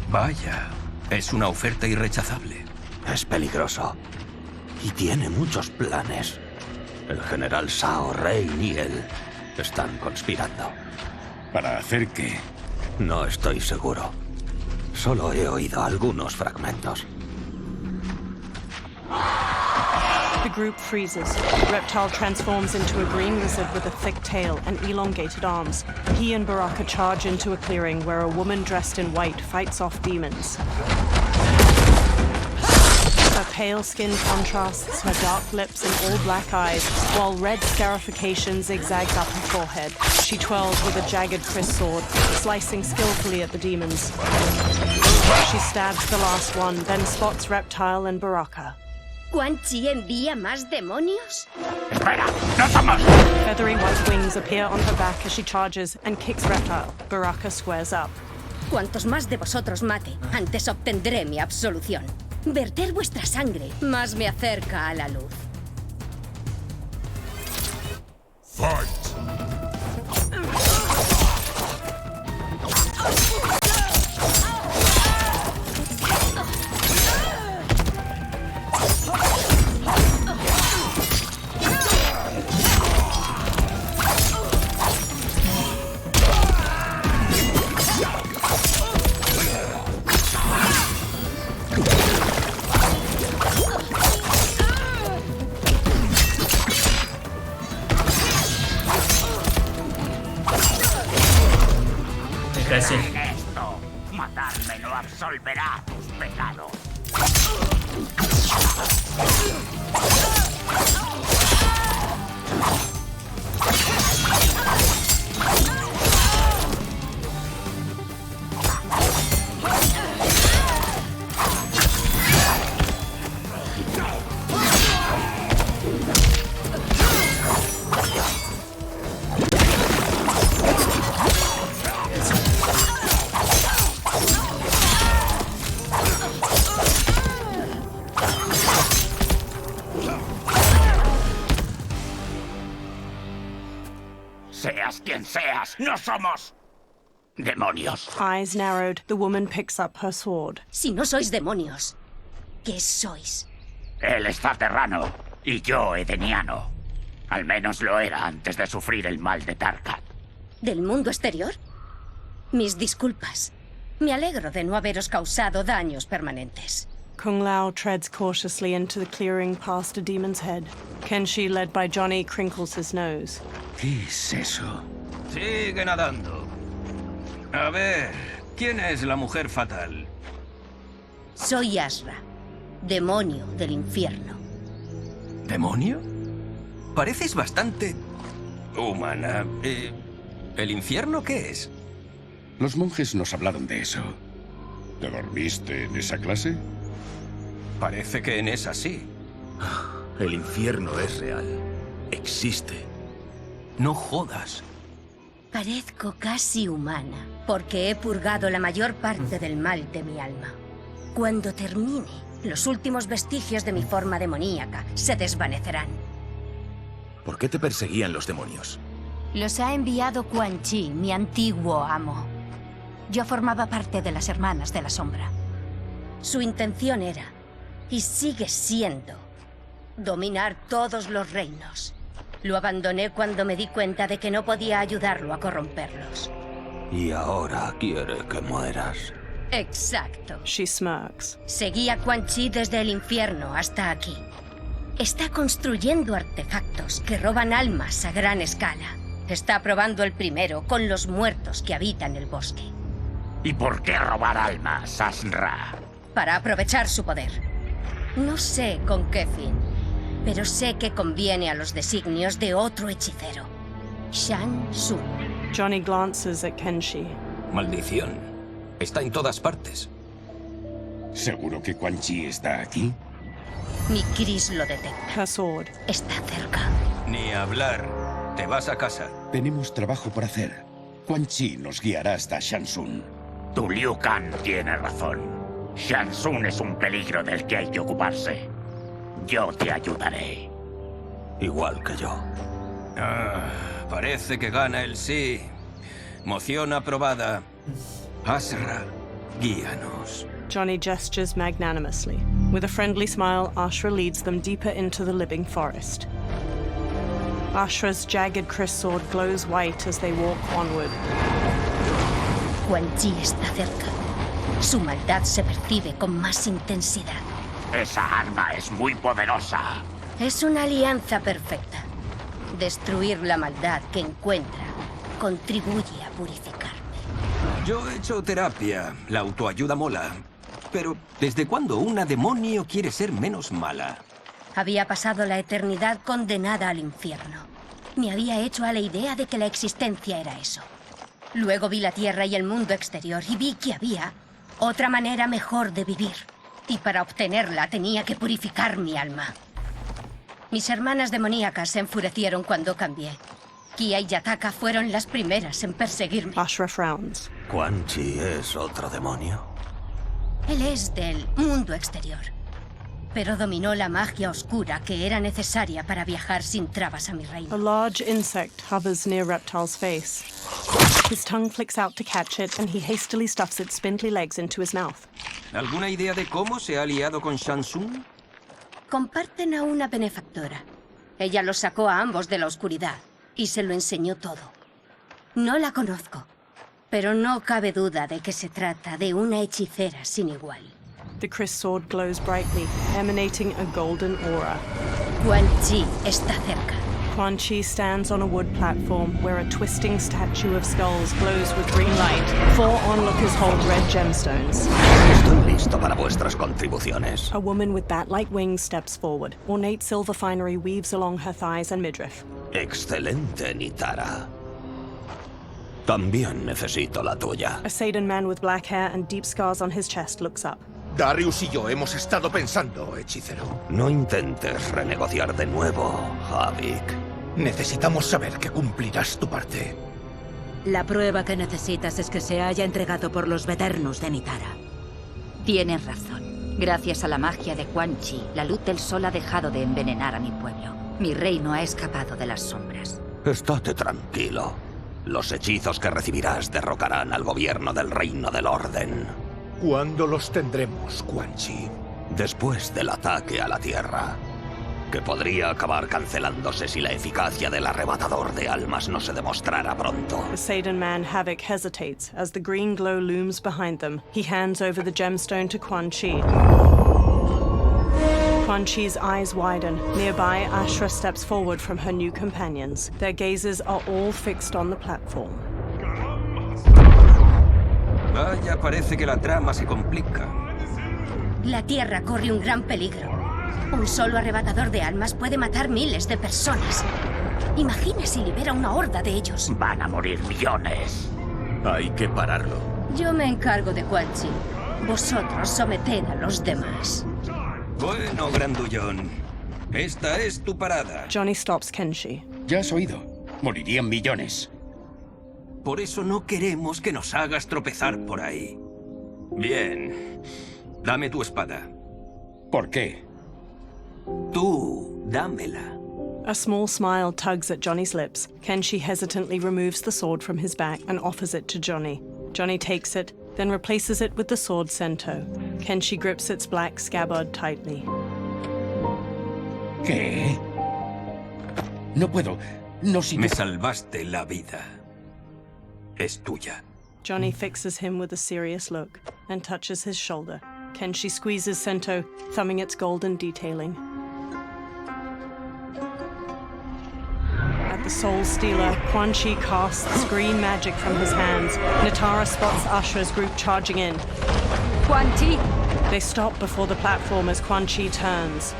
Vaya, es una oferta irrechazable.
Es peligroso. Y tiene muchos planes. El general Shao, Rein y él están conspirando.
¿Para hacer qué?
No estoy seguro. Solo he oído algunos fragmentos.
The group freezes. Reptile transforms into a green lizard with a thick tail and elongated arms. He and Baraka charge into a clearing where a woman dressed in white fights off demons. Her pale skin contrasts her dark lips and all black eyes, while red scarification zigzags up her forehead. She twirls with a jagged Chris sword, slicing skillfully at the demons. She stabs the last one, then spots Reptile and Baraka.
¿Quan Chi envía más demonios?
¡Espera! ¡No somos!
Feathery white wings appear on her back as she charges and kicks Reptile. Baraka squares up.
Cuantos más de vosotros mate, antes obtendré mi absolución. Verter vuestra sangre más me acerca a la luz.
Fight!
Casi.
Esto, matarme no absolverá tus pecados. Seas quien seas, no somos demonios.
Eyes narrowed, the woman picks up her sword.
Si no sois demonios, ¿qué sois?
Él es zaterrano y yo edeniano. Al menos lo era antes de sufrir el mal de Tarkat.
¿Del mundo exterior? Mis disculpas. Me alegro de no haberos causado daños permanentes.
Kung Lao treads cautiously into the clearing past a demon's head. Kenshi, led by Johnny, crinkles his nose.
¿Qué es eso?
Sigue nadando. A ver, ¿quién es la mujer fatal?
Soy Asra, demonio del infierno.
¿Demonio? Pareces bastante humana. ¿El infierno qué es?
Los monjes nos hablaron de eso.
¿Te dormiste en esa clase?
Parece que en esa sí.
El infierno es real. Existe.
No jodas.
Parezco casi humana, porque he purgado la mayor parte del mal de mi alma. Cuando termine, los últimos vestigios de mi forma demoníaca se desvanecerán.
¿Por qué te perseguían los demonios?
Los ha enviado Quan Chi, mi antiguo amo. Yo formaba parte de las Hermanas de la Sombra. Su intención era, y sigue siendo, dominar todos los reinos. Lo abandoné cuando me di cuenta de que no podía ayudarlo a corromperlos.
Y ahora quiere que mueras.
Exacto.
She smirks.
Seguí a Quan Chi desde el infierno hasta aquí. Está construyendo artefactos que roban almas a gran escala. Está probando el primero con los muertos que habitan el bosque.
¿Y por qué robar almas, Asra?
Para aprovechar su poder. No sé con qué fin, pero sé que conviene a los designios de otro hechicero. Shang Tsung.
Johnny glances at Kenshi.
Maldición. Está en todas partes.
¿Seguro que Quan Chi está aquí?
Mi Chris lo detecta.
Her sword.
Está cerca.
Ni hablar. Te vas a casa.
Tenemos trabajo por hacer. Quan Chi nos guiará hasta Shansung. Tu Liu Kang tiene razón. Shansung es un peligro del que hay que ocuparse. Yo te ayudaré.
Igual que yo.
Parece que gana el sí. Moción aprobada. Asra, guíanos.
Johnny gestures magnanimously. With a friendly smile, Ashra leads them deeper into the living forest. Ashra's jagged Chris sword glows white as they walk onward.
Quan Chi está cerca. Su maldad se percibe con más intensidad.
Esa arma es muy poderosa.
Es una alianza perfecta. Destruir la maldad que encuentra contribuye a purificarme.
Yo he hecho terapia. La autoayuda mola. Pero, ¿desde cuándo una demonio quiere ser menos mala?
Había pasado la eternidad condenada al infierno. Me había hecho a la idea de que la existencia era eso. Luego vi la tierra y el mundo exterior y vi que había otra manera mejor de vivir. Y para obtenerla tenía que purificar mi alma. Mis hermanas demoníacas se enfurecieron cuando cambié. Kia y Yataka fueron las primeras en perseguirme.
Ashra frowns.
¿Quan Chi es otro demonio?
Él es del mundo exterior, pero dominó la magia oscura que era necesaria para viajar sin trabas a mi reino.
A large insect hovers near Reptile's face. His tongue flicks out to catch it, and he hastily stuffs its spindly legs into his mouth.
¿Alguna idea de cómo se ha aliado con Shang Tsung?
Comparten a una benefactora. Ella los sacó a ambos de la oscuridad y se lo enseñó todo. No la conozco, pero no cabe duda de que se trata de una hechicera sin igual.
The Chris sword glows brightly, emanating a golden aura.
Quan Chi está cerca.
Quan Chi stands on a wood platform where a twisting statue of skulls glows with green light. 4 onlookers hold red gemstones.
Estoy listo para vuestras contribuciones.
A woman with bat-like wings steps forward. Ornate silver finery weaves along her thighs and midriff.
Excelente, Nitara. También necesito la tuya.
A Seidan man with black hair and deep scars on his chest looks up.
Darius y yo hemos estado pensando, hechicero.
No intentes renegociar de nuevo, Havik.
Necesitamos saber que cumplirás tu parte.
La prueba que necesitas es que se haya entregado por los veternos de Nitara.
Tienes razón. Gracias a la magia de Quan Chi, la luz del sol ha dejado de envenenar a mi pueblo. Mi reino ha escapado de las sombras.
Estate tranquilo. Los hechizos que recibirás derrocarán al gobierno del Reino del Orden.
¿Cuándo los tendremos, Quan Chi?
Después del ataque a la Tierra, que podría acabar cancelándose si la eficacia del arrebatador de almas no se demostrara pronto.
The Seidan man Havik hesitates as the green glow looms behind them. He hands over the gemstone to Quan Chi. Quan Chi's eyes widen. Nearby, Ashra steps forward from her new companions. Their gazes are all fixed on the platform.
Vaya, parece que la trama se complica.
La Tierra corre un gran peligro. Un solo arrebatador de almas puede matar miles de personas. Imagina si libera una horda de ellos.
Van a morir millones.
Hay que pararlo.
Yo me encargo de Quan Chi. Vosotros someted a los demás.
Bueno, grandullón. Esta es tu parada.
Johnny stops Kenshi.
Ya has oído. Morirían millones.
Por eso no queremos que nos hagas tropezar por ahí. Bien. Dame tu espada.
¿Por qué?
Tú, dámela.
A small smile tugs at Johnny's lips. Kenshi hesitantly removes the sword from his back and offers it to Johnny. Johnny takes it, then replaces it with the sword Sento. Kenshi grips its black scabbard tightly.
¿Qué? No puedo. No si...
Me salvaste la vida. Es tuya.
Johnny fixes him with a serious look and touches his shoulder. Kenshi squeezes Sento, thumbing its golden detailing. At the Soul Stealer, Quan Chi casts green magic from his hands. Nitara spots Ashra's group charging in.
Quan Chi!
They stop before the platform as Quan Chi turns.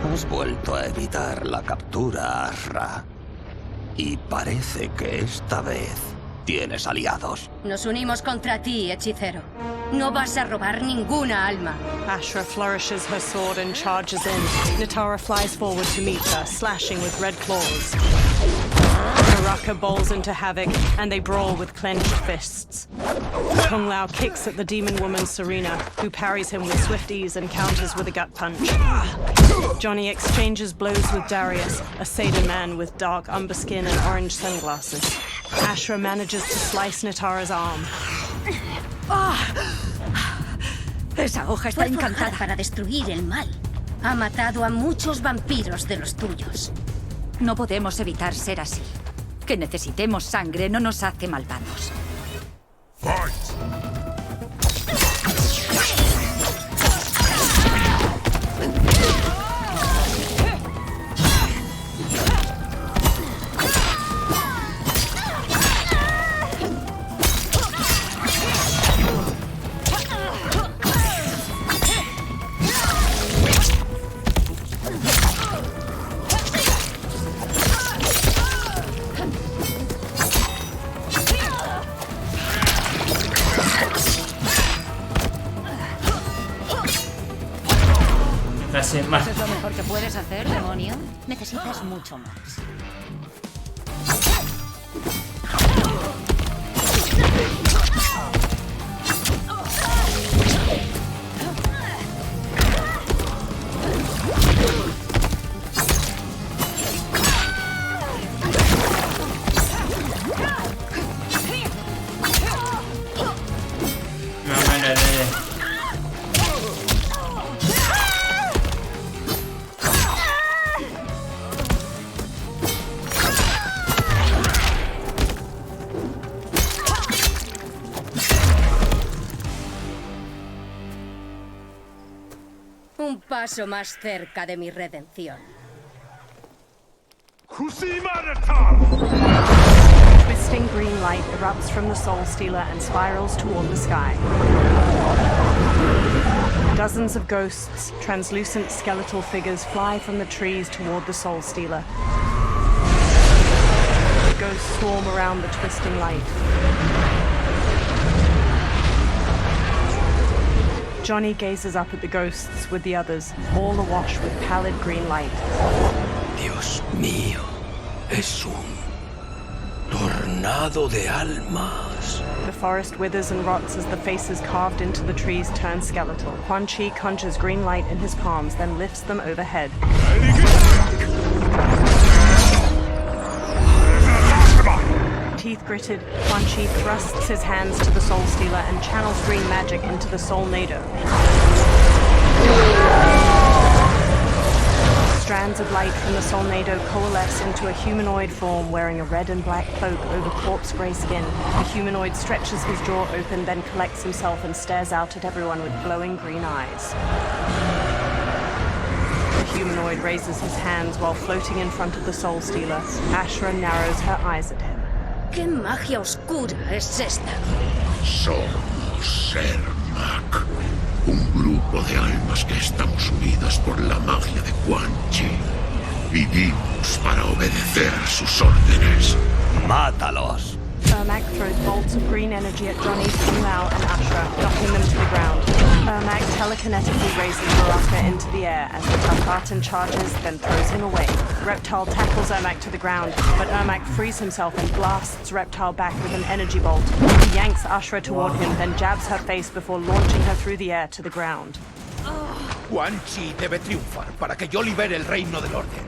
Has vuelto a evitar la captura, Ashra. Y parece que esta vez tienes aliados.
Nos unimos contra ti, hechicero. No vas a robar ninguna alma.
Ashra flourishes her sword and charges in. Nitara flies forward to meet her, slashing with red claws. Baraka bowls into havoc, and they brawl with clenched fists. Kung Lao kicks at the demon woman Serena, who parries him with swift ease and counters with a gut punch. Johnny exchanges blows with Darius, a Seder man with dark umber skin and orange sunglasses. Ashra manages to slice Nitara's arm.
Esa hoja está encantada para destruir el mal. Ha matado a muchos vampiros de los tuyos.
No podemos evitar ser así. Que necesitemos sangre no nos hace malvados.
Más.
¿Eso es lo mejor que puedes hacer, demonio? Necesitas mucho más.
Un paso más cerca de mi redención.
Twisting green light erupts from the Soul Stealer and spirals toward the sky. Dozens of ghosts, translucent skeletal figures, fly from the trees toward the Soul Stealer. The ghosts swarm around the twisting light. Johnny gazes up at the ghosts with the others, all awash with pallid green light.
Dios mío, es un tornado de almas.
The forest withers and rots as the faces carved into the trees turn skeletal. Quan Chi conjures green light in his palms, then lifts them overhead. Teeth gritted, Quan Chi thrusts his hands to the Soul Stealer and channels green magic into the Soul Nado. Strands of light from the Soul Nado coalesce into a humanoid form wearing a red and black cloak over corpse gray skin. The humanoid stretches his jaw open, then collects himself and stares out at everyone with glowing green eyes. The humanoid raises his hands while floating in front of the Soul Stealer. Ashra narrows her eyes at him.
¿Qué magia oscura es esta?
Somos Sermac, un grupo de almas que estamos unidas por la magia de Quan Chi. Vivimos para obedecer sus órdenes.
¡Mátalos!
Ermac throws bolts of green energy at Johnny, Mal, and Ashra, knocking them to the ground. Ermac telekinetically raises Baraka into the air as the Tarkatan charges, then throws him away. Reptile tackles Ermac to the ground, but Ermac frees himself and blasts Reptile back with an energy bolt. He yanks Ashra toward him, then jabs her face before launching her through the air to the ground.
Quan Chi debe triunfar para que yo libere el reino del orden.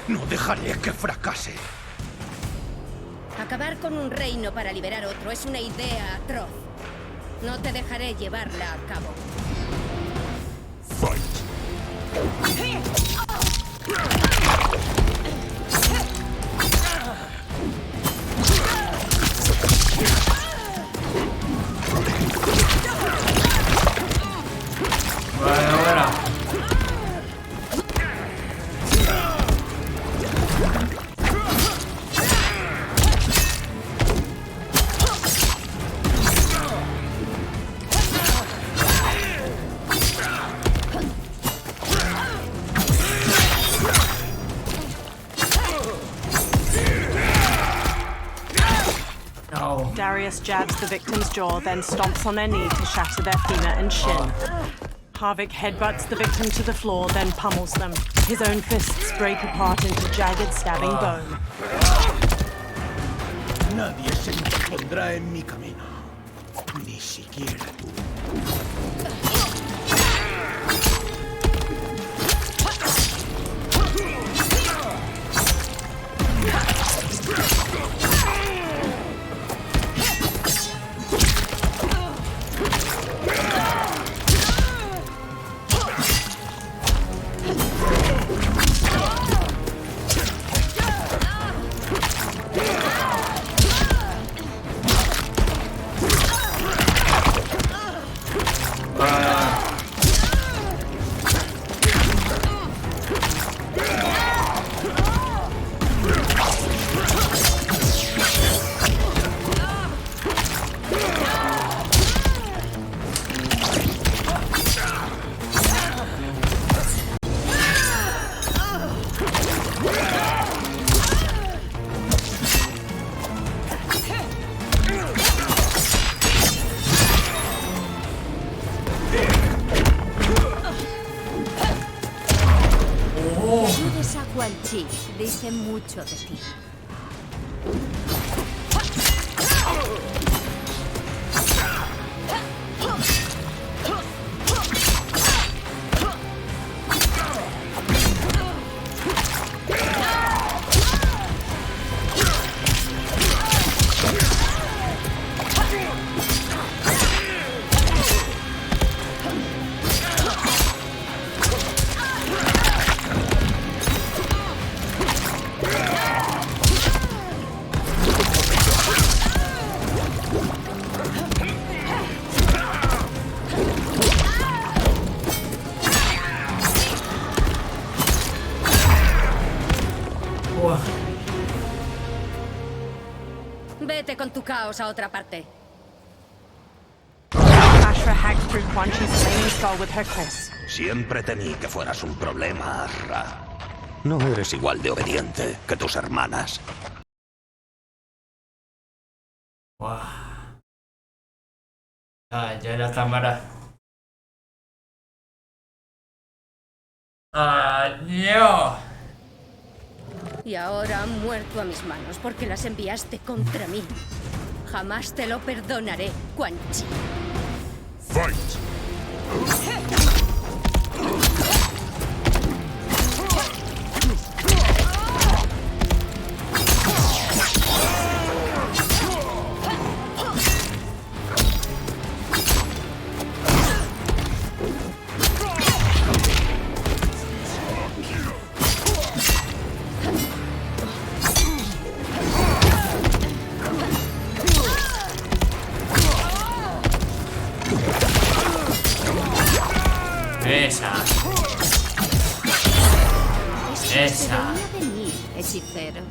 No dejaré que fracase.
Acabar con un reino para liberar otro es una idea atroz. No te dejaré llevarla a cabo.
Bueno.
Darius jabs the victim's jaw, then stomps on their knee to shatter their femur and shin. Harvick headbutts the victim to the floor, then pummels them. His own fists break apart into jagged, stabbing bone.
Nadie se interpondrá en mi camino. Ni siquiera tú.
Dice mucho de ti.
Vete con tu caos a otra parte.
Ashra hacks through Quan Chi's flaming skull with her kiss.
Siempre temí que fueras un problema, Ashra. No eres igual de obediente que tus hermanas.
Wow. Ya la cámara. ¡Adiós!
Y ahora han muerto a mis manos porque las enviaste contra mí. Jamás te lo perdonaré, Quan Chi.
Fight!
Esa. De mí, hechicero.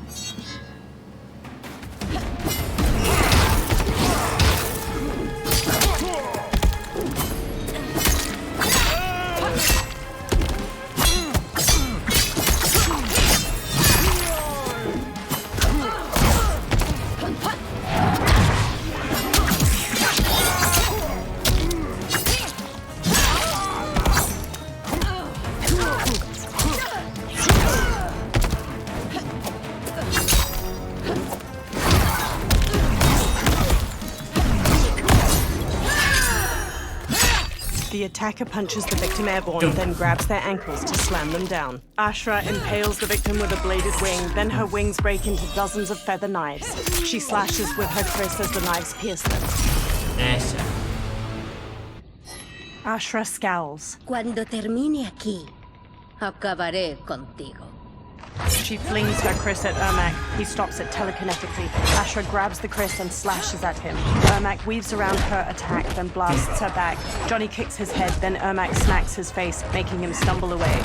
The attacker punches the victim airborne, then grabs their ankles to slam them down. Ashra impales the victim with a bladed wing, then her wings break into dozens of feather knives. She slashes with her kris as the knives pierce them. Ashra scowls.
Cuando termine aquí, acabaré contigo.
She flings her kris at Ermac. He stops it telekinetically. Ashra grabs the kris and slashes at him. Ermac weaves around her attack, then blasts her back. Johnny kicks his head, then Ermac smacks his face, making him stumble away.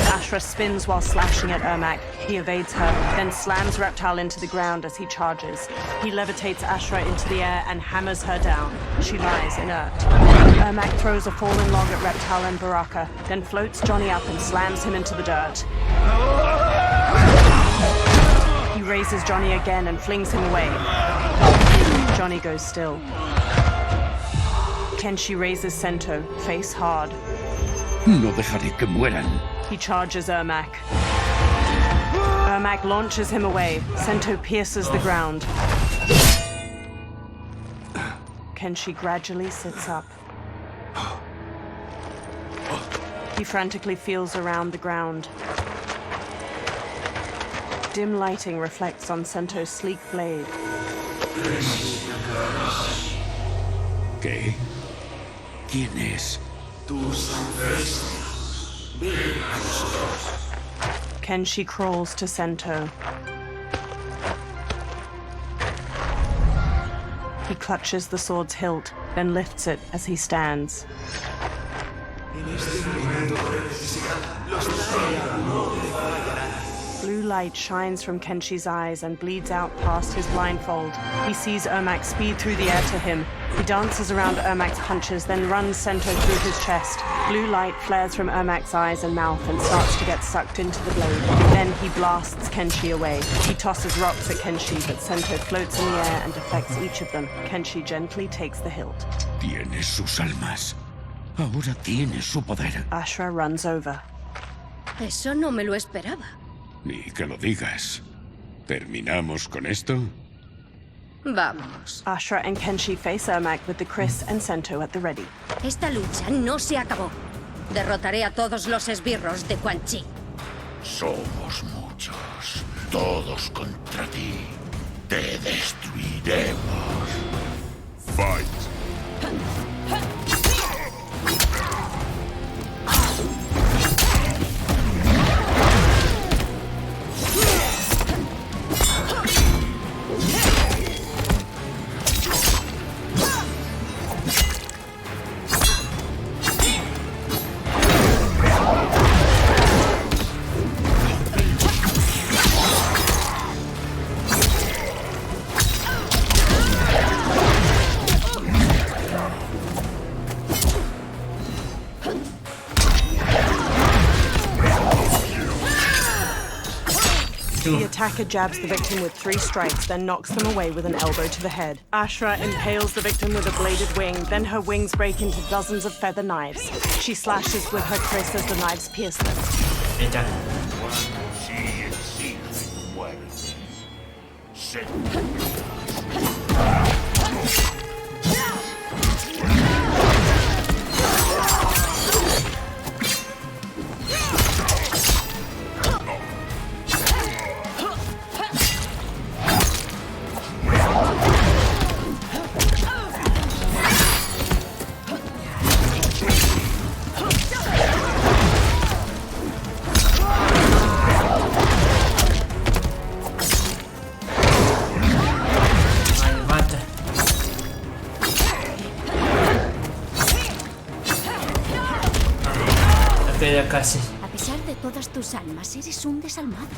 Ashra spins while slashing at Ermac. He evades her, then slams Reptile into the ground as he charges. He levitates Ashra into the air and hammers her down. She lies inert. Ermac throws a fallen log at Reptile and Baraka, then floats Johnny up and slams him into the dirt. He raises Johnny again and flings him away. Johnny goes still. Kenshi raises Sento, face hard.
No dejaré que mueran.
He charges Ermac. Ermac launches him away. Sento pierces the ground. Kenshi gradually sits up. He frantically feels around the ground. Dim lighting reflects on Sento's sleek blade.
¿Qué? ¿Quién es?
Tus ancestros. Ven a nosotros.
Kenshi crawls to Sento. He clutches the sword's hilt, then lifts it as he stands. Blue light shines from Kenshi's eyes and bleeds out past his blindfold. He sees Ermac speed through the air to him. He dances around Ermac's punches, then runs Sento through his chest. Blue light flares from Ermac's eyes and mouth and starts to get sucked into the blade. Then he blasts Kenshi away. He tosses rocks at Kenshi, but Sento floats in the air and deflects each of them. Kenshi gently takes the hilt.
Tiene sus almas. Ahora tiene su poder.
Ashra runs over.
Eso no me lo esperaba.
Ni que lo digas. ¿Terminamos con esto?
Vamos.
Ashra and Kenshi face Ermac with the kris and Sento at the ready.
Esta lucha no se acabó. Derrotaré a todos los esbirros de Quan Chi.
Somos muchos. Todos contra ti. Te destruiremos. Fight.
The attacker jabs the victim with 3 strikes, then knocks them away with an elbow to the head. Ashra impales the victim with a bladed wing, then her wings break into dozens of feather knives. She slashes with her kris as the knives pierce them.
Casi.
A pesar de todas tus almas, eres un desalmado.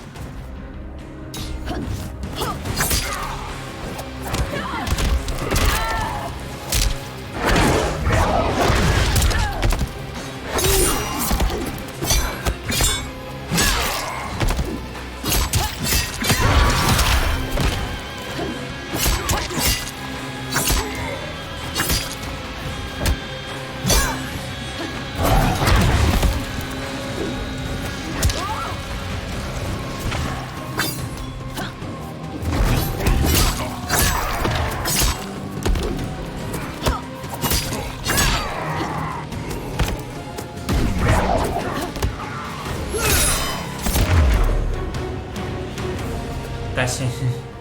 Casi.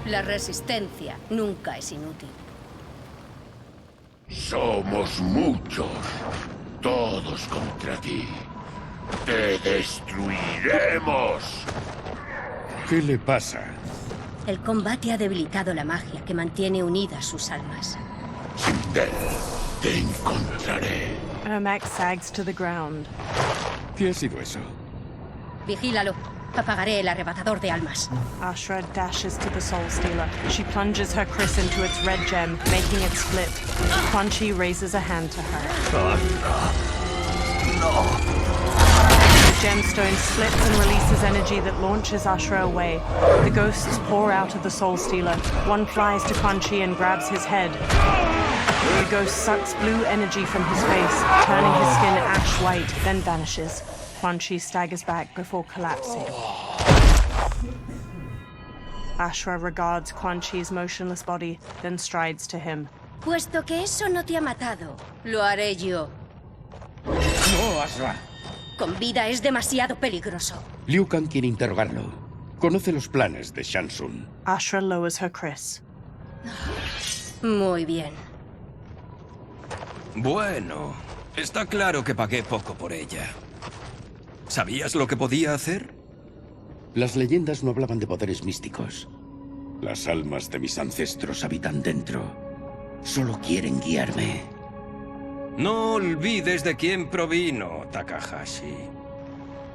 La resistencia nunca es inútil.
Somos muchos, todos contra ti. ¡Te destruiremos!
¿Qué le pasa?
El combate ha debilitado la magia que mantiene unidas sus almas.
Sin él, te encontraré.
Ermac sags to the ground.
¿Qué ha sido eso?
Vigílalo. Apagaré el arrebatador de almas.
Ashra dashes to the Soul Stealer. She plunges her kriss into its red gem, making it split. Quan Chi raises a hand to her. The gemstone splits and releases energy that launches Ashra away. The ghosts pour out of the Soul Stealer. One flies to Quan Chi and grabs his head. The ghost sucks blue energy from his face, turning his skin ash white, then vanishes. Quan Chi staggers back before collapsing. Ashra regards Quan Chi's motionless body, then strides to him.
Puesto que eso no te ha matado, lo haré yo.
No, Ashra.
Con vida es demasiado peligroso.
Liu Kang quiere interrogarlo. Conoce los planes de Shansun.
Ashra lowers her kriss.
Muy bien.
Bueno, está claro que pagué poco por ella. ¿Sabías lo que podía hacer?
Las leyendas no hablaban de poderes místicos. Las almas de mis ancestros habitan dentro. Solo quieren guiarme.
No olvides de quién provino, Takahashi.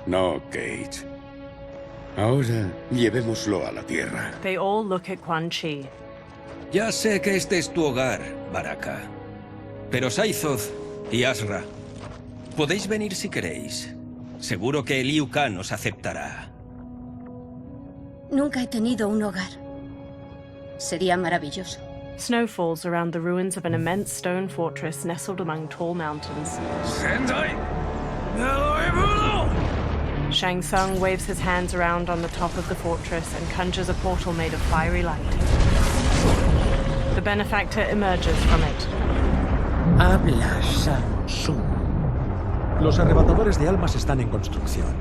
No, Kate. Ahora llevémoslo a la tierra.
They all look at Quan Chi.
Ya sé que este es tu hogar, Baraka. Pero Saizoth y Asra, podéis venir si queréis. Seguro que Liu Kang os aceptará.
Nunca he tenido un hogar. Sería maravilloso.
Snow falls around the ruins of an immense stone fortress nestled among tall mountains. Shang Tsung waves his hands around on the top of the fortress and conjures a portal made of fiery light. The benefactor emerges from it.
Habla, Shang-Tsung. Los arrebatadores de almas están en construcción.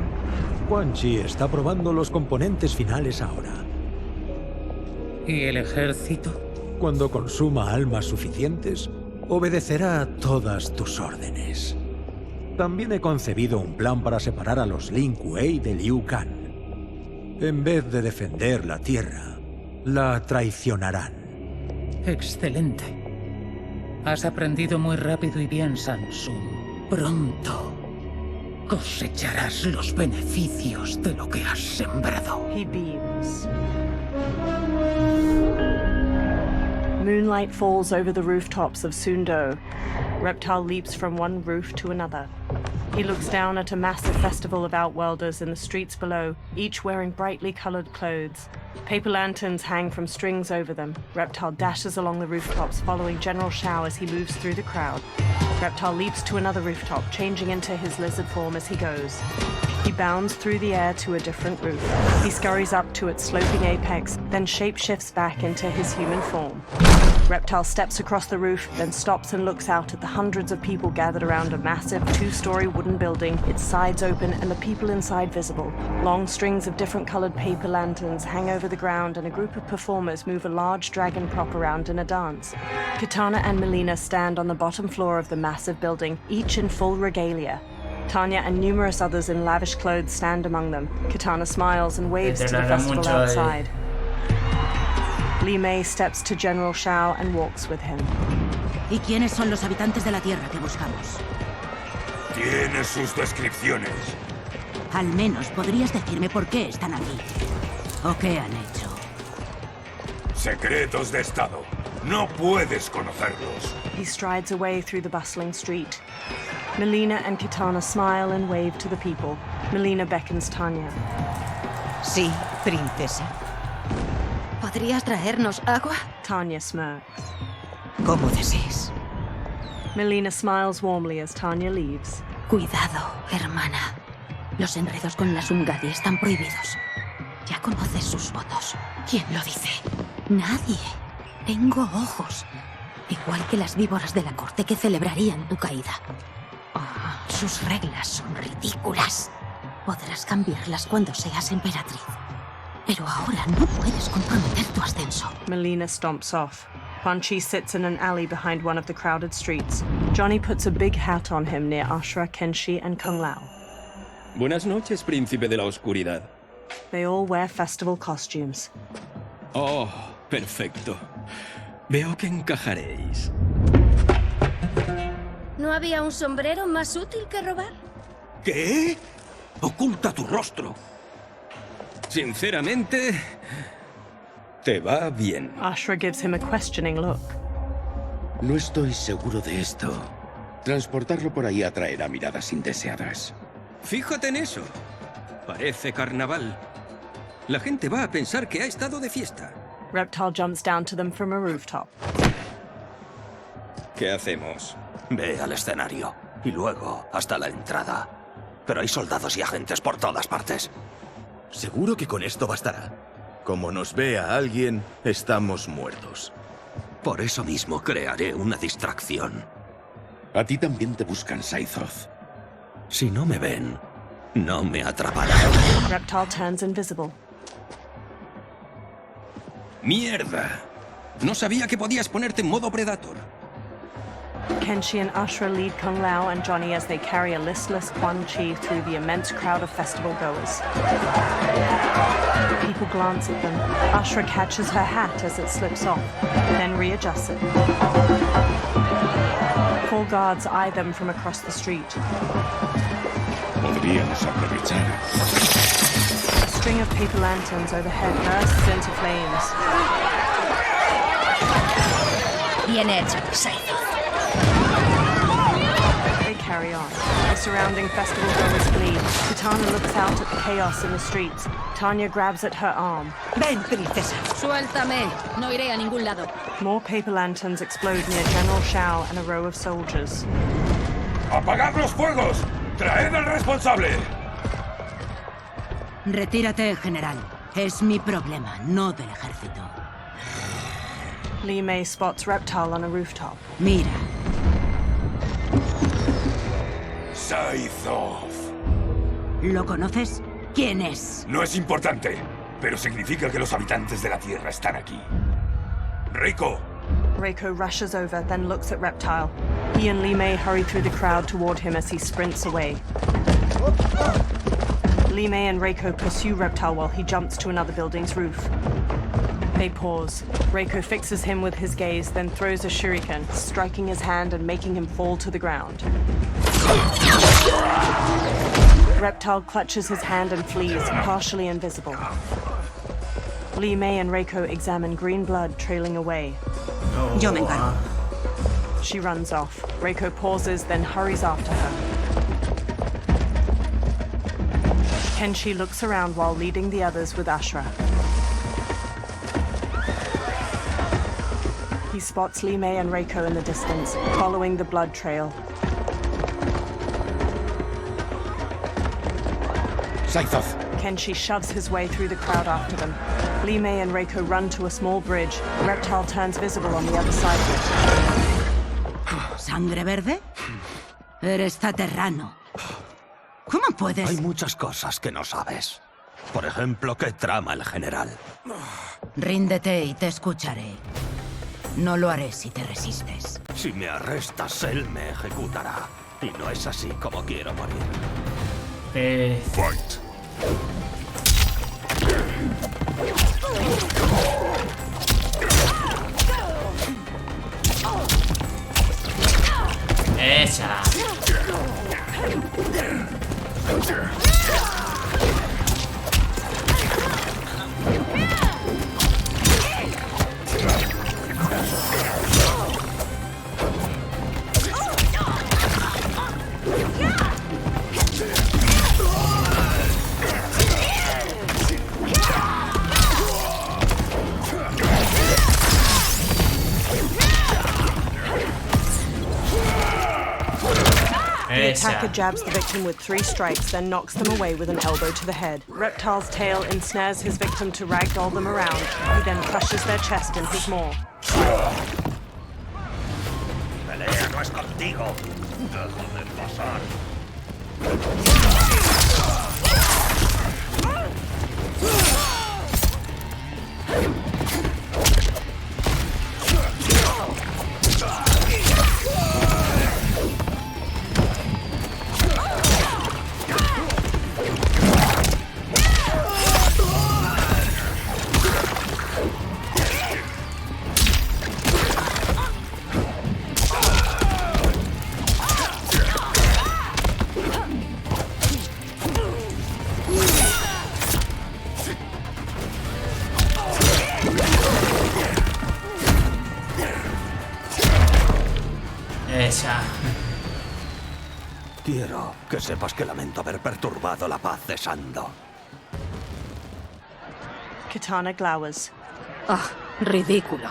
Quan Chi está probando los componentes finales ahora.
¿Y el ejército?
Cuando consuma almas suficientes, obedecerá todas tus órdenes. También he concebido un plan para separar a los Lin Kuei de Liu Kang. En vez de defender la tierra, la traicionarán.
Excelente. Has aprendido muy rápido y bien, Shang-Tsung. Pronto cosecharás los beneficios de lo que has sembrado.
He beams. Moonlight falls over the rooftops of Sundo. Reptile leaps from one roof to another. He looks down at a massive festival of Outworlders in the streets below, each wearing brightly colored clothes. Paper lanterns hang from strings over them. Reptile dashes along the rooftops, following General Shao as he moves through the crowd. Reptile leaps to another rooftop, changing into his lizard form as he goes. He bounds through the air to a different roof. He scurries up to its sloping apex, then shapeshifts back into his human form. Reptile steps across the roof, then stops and looks out at the hundreds of people gathered around a massive two-story wooden building, its sides open and the people inside visible. Long strings of different-colored paper lanterns hang over the ground and a group of performers move a large dragon prop around in a dance. Kitana and Melina stand on the bottom floor of the massive building, each in full regalia. Tanya and numerous others in lavish clothes stand among them. Kitana smiles and waves to the festival outside. Li Mei steps to General Shao and walks with him.
¿Y quiénes son los habitantes de la Tierra que buscamos?
Tiene sus descripciones.
Al menos podrías decirme por qué están aquí. ¿O qué han hecho?
Secretos de Estado. No puedes conocerlos.
He strides away through the bustling street. Melina and Kitana smile and wave to the people. Melina beckons Tanya.
Sí, princesa.
¿Podrías traernos agua?
Tanya smirks.
Como desees.
Melina smiles warmly as Tanya leaves.
Cuidado, hermana. Los enredos con la Sungadi están prohibidos. Ya conoces sus votos. ¿Quién lo dice? Nadie. Tengo ojos. Igual que las víboras de la corte que celebrarían tu caída. Oh, sus reglas son ridículas. Podrás cambiarlas cuando seas emperatriz. Pero ahora no puedes comprometer tu ascenso.
Melina stomps off. Quan Chi sits in an alley behind one of the crowded streets. Johnny puts a big hat on him near Ashra, Kenshi, and Kung Lao.
Buenas noches, príncipe de la oscuridad.
They all wear festival costumes.
Oh, perfecto. Veo que encajaréis.
¿No había un sombrero más útil que robar?
¿Qué? Oculta tu rostro. Sinceramente, te va bien.
Ashra gives him a questioning look.
No estoy seguro de esto. Transportarlo por ahí atraerá miradas indeseadas.
Fíjate en eso. Parece carnaval. La gente va a pensar que ha estado de fiesta.
Reptile jumps down to them from a rooftop.
¿Qué hacemos?
Ve al escenario y luego hasta la entrada. Pero hay soldados y agentes por todas partes.
Seguro que con esto bastará. Como nos vea alguien, estamos muertos.
Por eso mismo crearé una distracción.
A ti también te buscan, Scythoth.
Si no me ven, no me atraparán.
Reptile turns invisible.
¡Mierda! No sabía que podías ponerte en modo Predator.
Kenshi and Ashra lead Kung Lao and Johnny as they carry a listless Quan Chi through the immense crowd of festival goers. People glance at them. Ashra catches her hat as it slips off, then readjusts it. 4 guards eye them from across the street.
Podríamos aprovechar.
A string of paper lanterns overhead bursts into flames.
Bien hecho, Scythoth.
They carry on. The surrounding festival goers flee. Kitana looks out at the chaos in the streets. Tanya grabs at her arm.
Ven, princesa. Suéltame. No iré a ningún lado.
More paper lanterns explode near General Shao and a row of soldiers.
¡Apagad los fuegos! ¡Traed al responsable!
Retírate, general. Es mi problema, no del ejército.
Li Mei spots Reptile on a rooftop.
Mira.
Scythoth.
¿Lo conoces? ¿Quién es?
No es importante, pero significa que los habitantes de la Tierra están aquí. Reiko.
Reiko rushes over, then looks at Reptile. He and Li Mei hurry through the crowd toward him as he sprints away. Li Mei and Reiko pursue Reptile while he jumps to another building's roof. They pause. Reiko fixes him with his gaze, then throws a shuriken, striking his hand and making him fall to the ground. Reptile clutches his hand and flees, partially invisible. Li Mei and Reiko examine green blood trailing away.
Yo me encargo.
She runs off. Reiko pauses, then hurries after her. Kenshi looks around while leading the others with Ashra. He spots Li Mei and Reiko in the distance, following the blood trail.
Scythoth!
Kenshi shoves his way through the crowd after them. Li Mei and Reiko run to a small bridge. Reptile turns visible on the other side of it.
¿Sangre verde? Eres taterrano. ¿Cómo puedes?
Hay muchas cosas que no sabes. Por ejemplo, ¿qué trama el general?
Ríndete y te escucharé. No lo haré si te resistes.
Si me arrestas, él me ejecutará. Y no es así como quiero morir.
Fight.
Esa.
The attacker jabs the victim with 3 strikes, then knocks them away with an elbow to the head. Reptile's tail ensnares his victim to ragdoll them around. He then crushes their chest in his maw.
Pelea no es contigo. Déjame pasar. Quiero que sepas que lamento haber perturbado la paz de Sando.
Kitana glowers.
Ah, ridículo.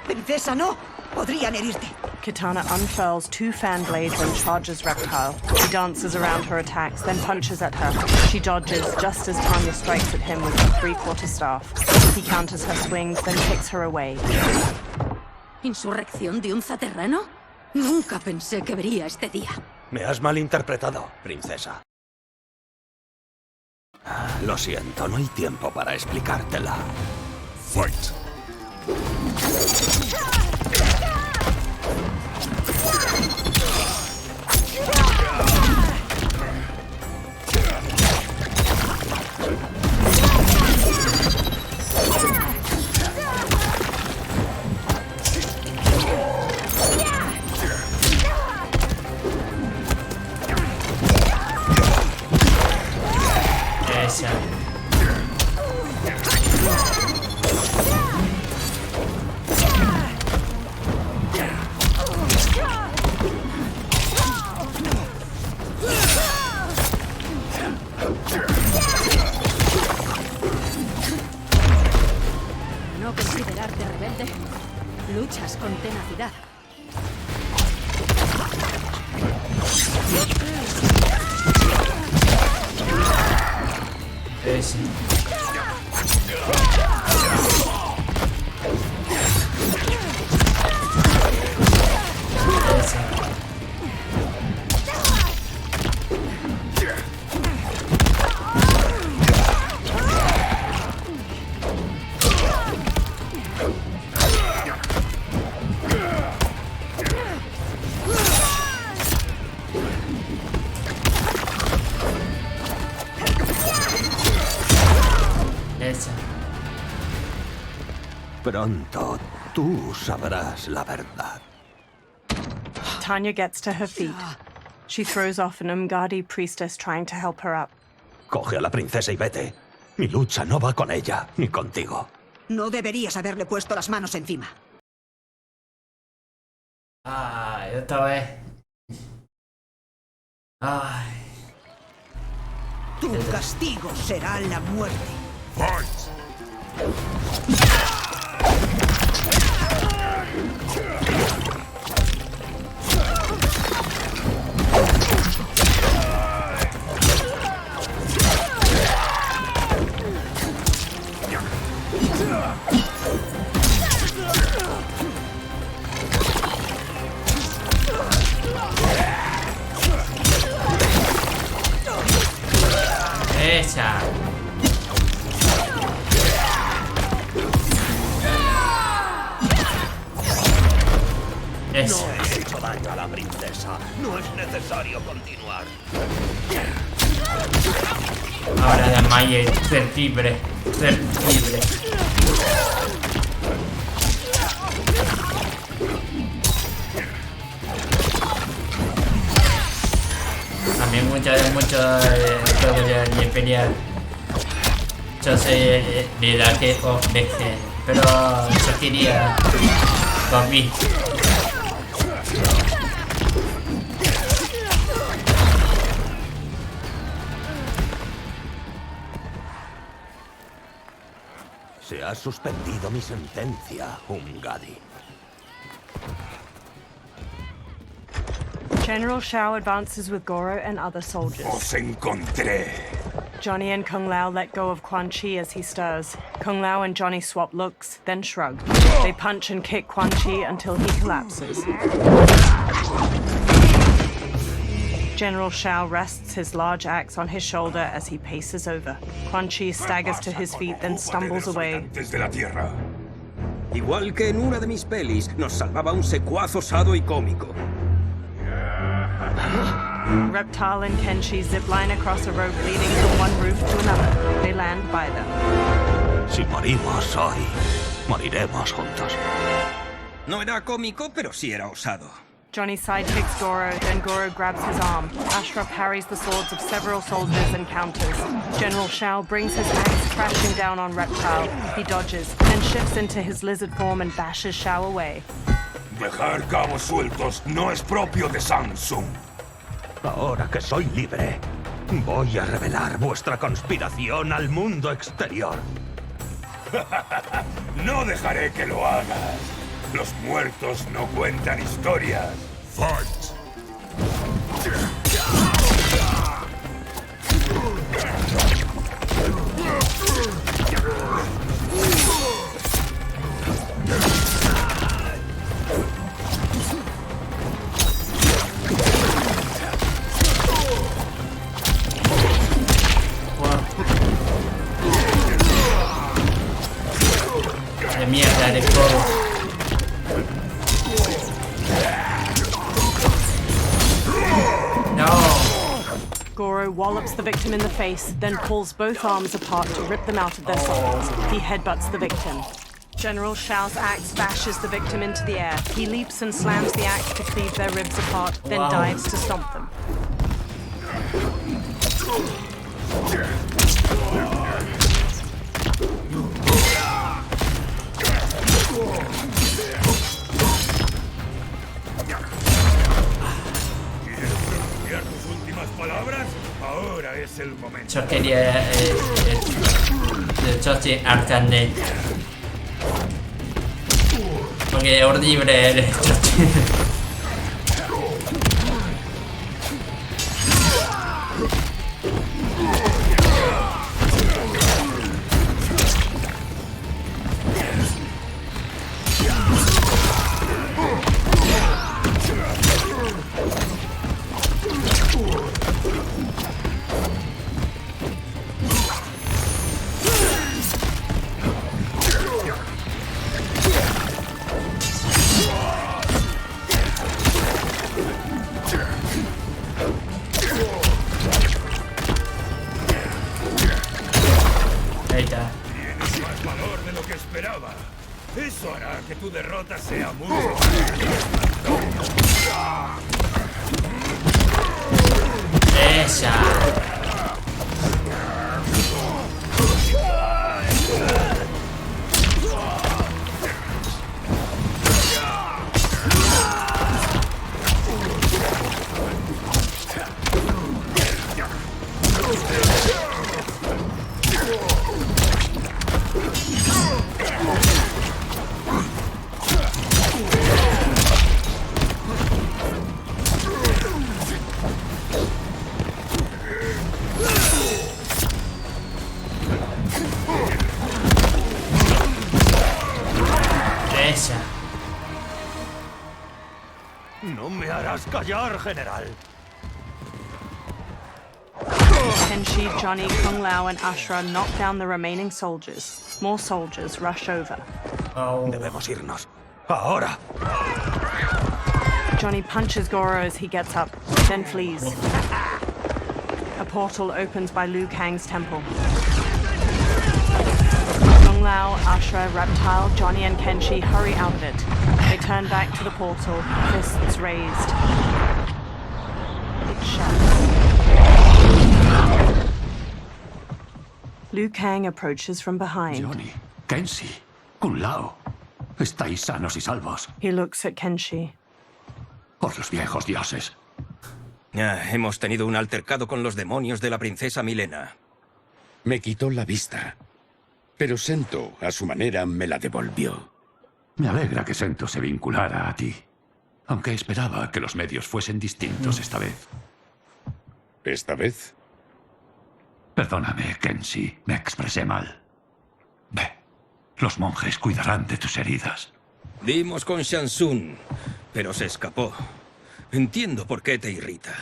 ¡Princesa, no! ¡Podrían herirte!
Kitana unfurls 2 fan blades and charges Reptile. He dances around her attacks, then punches at her. She dodges just as Tanya strikes at him with her 3/4 staff. He counters her swings, then kicks her away.
¿Insurrección de un zaterrano? Nunca pensé que vería este día.
Me has malinterpretado, princesa. Lo siento, no hay tiempo para explicártela.
Fight.
Esa.
No considerarte rebelde. Luchas con tenacidad.
Ese.
Pronto tú sabrás la verdad.
Tanya gets to her feet. She throws off an Umgadi priestess trying to help her up.
Coge a la princesa y vete. Mi lucha no va con ella, ni contigo.
No deberías haberle puesto las manos encima.
Ay, otra vez. Ay.
Tu castigo será la muerte.
Esa. Esa.
No he hecho daño a la princesa. No es necesario continuar.
Ahora de Maye, certibre. También mucho de pelear. Yo sé de la que ofrece, pero yo quería con mí.
Se ha suspendido mi sentencia, Umgadi.
General Shao advances with Goro and other soldiers.
Os encontré.
Johnny and Kung Lao let go of Quan Chi as he stirs. Kung Lao and Johnny swap looks, then shrug. They punch and kick Quan Chi until he collapses. General Shao rests his large axe on his shoulder as he paces over. Quan Chi staggers to his feet, then stumbles away.
Desde la tierra.
Igual que en una de mis pelis, nos salvaba un secuaz osado y cómico.
Reptile and Kenshi zipline across a rope leading from one roof to another. They land by them.
Si morimos hoy, moriremos juntos.
No era cómico, pero sí era osado.
Johnny sidekicks Goro, then Goro grabs his arm. Ashra parries the swords of several soldiers and counters. General Shao brings his axe crashing down on Reptile. He dodges, then shifts into his lizard form and bashes Shao away.
Dejar cabos sueltos no es propio de Samsung.
Ahora que soy libre, voy a revelar vuestra conspiración al mundo exterior.
No dejaré que lo hagas. Los muertos no cuentan historias. Fight.
De mierda de fuego.
Goro wallops the victim in the face, then pulls both arms apart to rip them out of their sockets. He headbutts the victim. General Shao's axe bashes the victim into the air. He leaps and slams the axe to cleave their ribs apart, then dives to stomp them.
Palabras, ahora es el momento.
Yo quería yo sí, arcane. Porque es horrible el
Tienes más valor de lo que esperaba. Eso hará que tu derrota sea mucho.
Esa.
No me harás callar, general.
Kenshi, Johnny, Kung Lao, and Ashra knock down the remaining soldiers. More soldiers rush over.
Debemos irnos. Ahora.
Johnny punches Goro as he gets up, then flees. A portal opens by Liu Kang's temple. Kung Lao, Ashra, Reptile, Johnny, and Kenshi hurry out of it. They turn back to the portal, fists raised. It shuts. Liu Kang approaches from behind.
Johnny, Kenshi, Kung Lao, estáis sanos y salvos.
He looks at Kenshi.
Por los viejos dioses.
Hemos tenido un altercado con los demonios de la princesa Milena.
Me quitó la vista, pero Sento, a su manera, me la devolvió.
Me alegra que Sento se vinculara a ti, aunque esperaba que los medios fuesen distintos esta vez.
¿Esta vez?
Perdóname, Kenshi, me expresé mal. Ve, los monjes cuidarán de tus heridas.
Dimos con Shansun, pero se escapó. Entiendo por qué te irrita.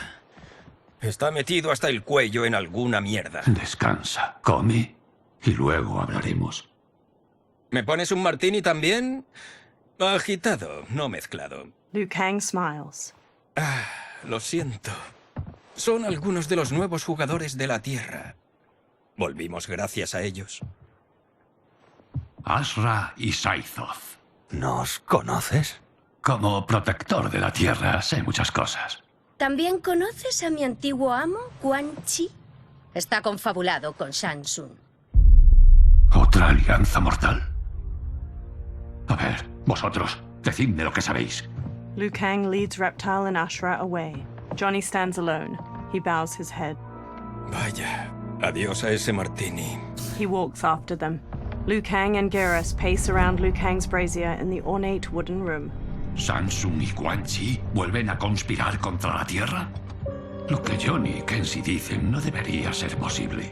Está metido hasta el cuello en alguna mierda.
Descansa, come y luego hablaremos.
¿Me pones un martini también? Agitado, no mezclado.
Liu Kang smiles.
Lo siento. Son algunos de los nuevos jugadores de la Tierra. Volvimos gracias a ellos.
Ashra y Saithoth.
¿Nos conoces?
Como protector de la Tierra, sé muchas cosas.
¿También conoces a mi antiguo amo, Quan Chi? Está confabulado con Shansun.
¿Otra alianza mortal? A ver, vosotros, decidme lo que sabéis.
Liu Kang leads Reptile and Ashra away. Johnny stands alone. He bows his head.
Vaya, adiós a ese martini.
He walks after them. Liu Kang and Geras pace around Liu Kang's brazier in the ornate wooden room.
¿Samsung y Quan Chi vuelven a conspirar contra la Tierra? Lo que Johnny y Kenshi dicen no debería ser posible.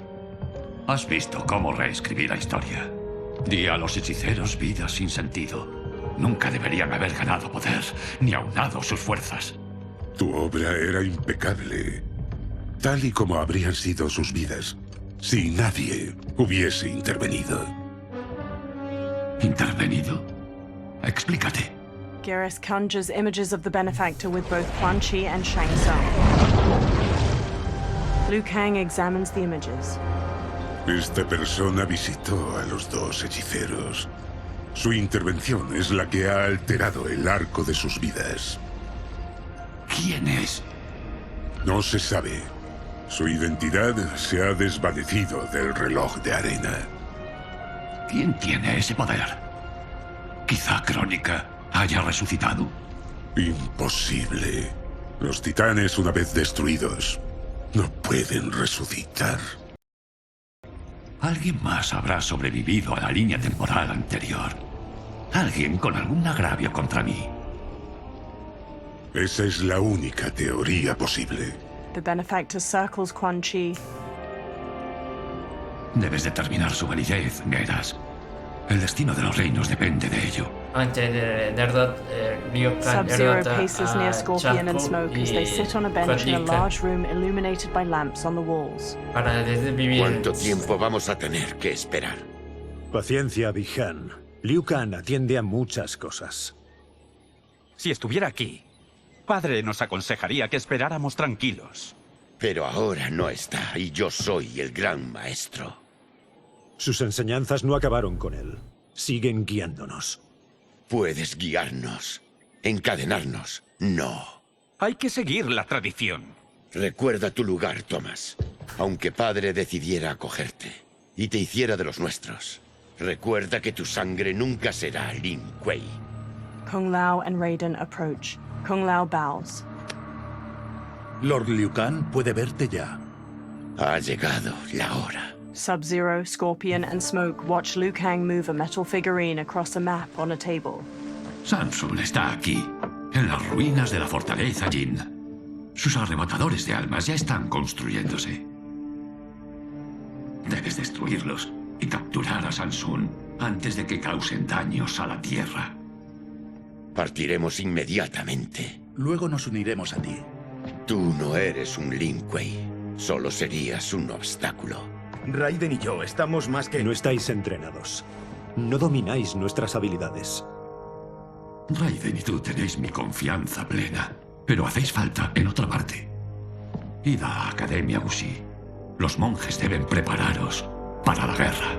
Has visto cómo reescribí la historia. Di a los hechiceros vidas sin sentido. Nunca deberían haber ganado poder, ni aunado sus fuerzas.
Tu obra era impecable, tal y como habrían sido sus vidas si nadie hubiese intervenido.
¿Intervenido? Explícate.
Geras conjures images of the benefactor with both Quan Chi and Shang Tsung. Liu Kang examines the images.
Esta persona visitó a los dos hechiceros. Su intervención es la que ha alterado el arco de sus vidas.
¿Quién es?
No se sabe. Su identidad se ha desvanecido del reloj de arena.
¿Quién tiene ese poder? ¿Quizá Crónica haya resucitado?
Imposible. Los titanes, una vez destruidos, no pueden resucitar.
Alguien más habrá sobrevivido a la línea temporal anterior. Alguien con algún agravio contra mí.
Esa es la única teoría posible.
The benefactor circles Quan Chi.
Debes determinar su validez, Geras. El destino de los reinos depende de ello.
Antes de Liu Kang
Sub-Zero paces near Scorpion and Smoke as they sit on a bench in a large room illuminated by lamps on the walls.
¿Cuánto tiempo vamos a tener que esperar?
Paciencia, Bi-Han. Liu Kang atiende a muchas cosas.
Si estuviera aquí, Padre nos aconsejaría que esperáramos tranquilos.
Pero ahora no está, y yo soy el gran maestro.
Sus enseñanzas no acabaron con él. Siguen guiándonos.
Puedes guiarnos. Encadenarnos. No.
Hay que seguir la tradición.
Recuerda tu lugar, Thomas. Aunque Padre decidiera acogerte y te hiciera de los nuestros, recuerda que tu sangre nunca será Lin Kuei.
Kung Lao and Raiden approach. Kung Lao bows.
Lord Liu Kang puede verte ya.
Ha llegado la hora.
Sub-Zero, Scorpion, and Smoke watch Liu Kang move a metal figurine across a map on a table.
Samsung está aquí, en las ruinas de la fortaleza Jin. Sus arrebatadores de almas ya están construyéndose. Debes destruirlos y capturar a Samsung antes de que causen daños a la Tierra.
Partiremos inmediatamente.
Luego nos uniremos a ti.
Tú no eres un Lin Kuei. Solo serías un obstáculo.
Raiden y yo estamos más que...
No estáis entrenados. No domináis nuestras habilidades.
Raiden y tú tenéis mi confianza plena, pero hacéis falta en otra parte. Id a la Academia Wuxi. Los monjes deben prepararos para la guerra.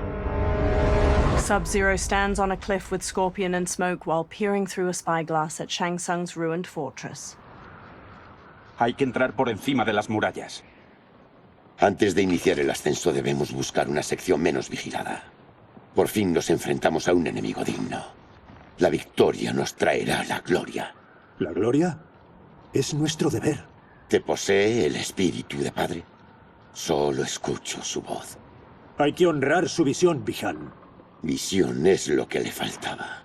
Sub-Zero stands on a cliff with Scorpion and Smoke while peering through a spyglass at Shang Tsung's ruined fortress.
Hay que entrar por encima de las murallas.
Antes de iniciar el ascenso debemos buscar una sección menos vigilada. Por fin nos enfrentamos a un enemigo digno. La victoria nos traerá la gloria.
¿La gloria? Es nuestro deber.
¿Te posee el espíritu de Padre? Solo escucho su voz.
Hay que honrar su visión, Bi-Han.
Visión es lo que le faltaba.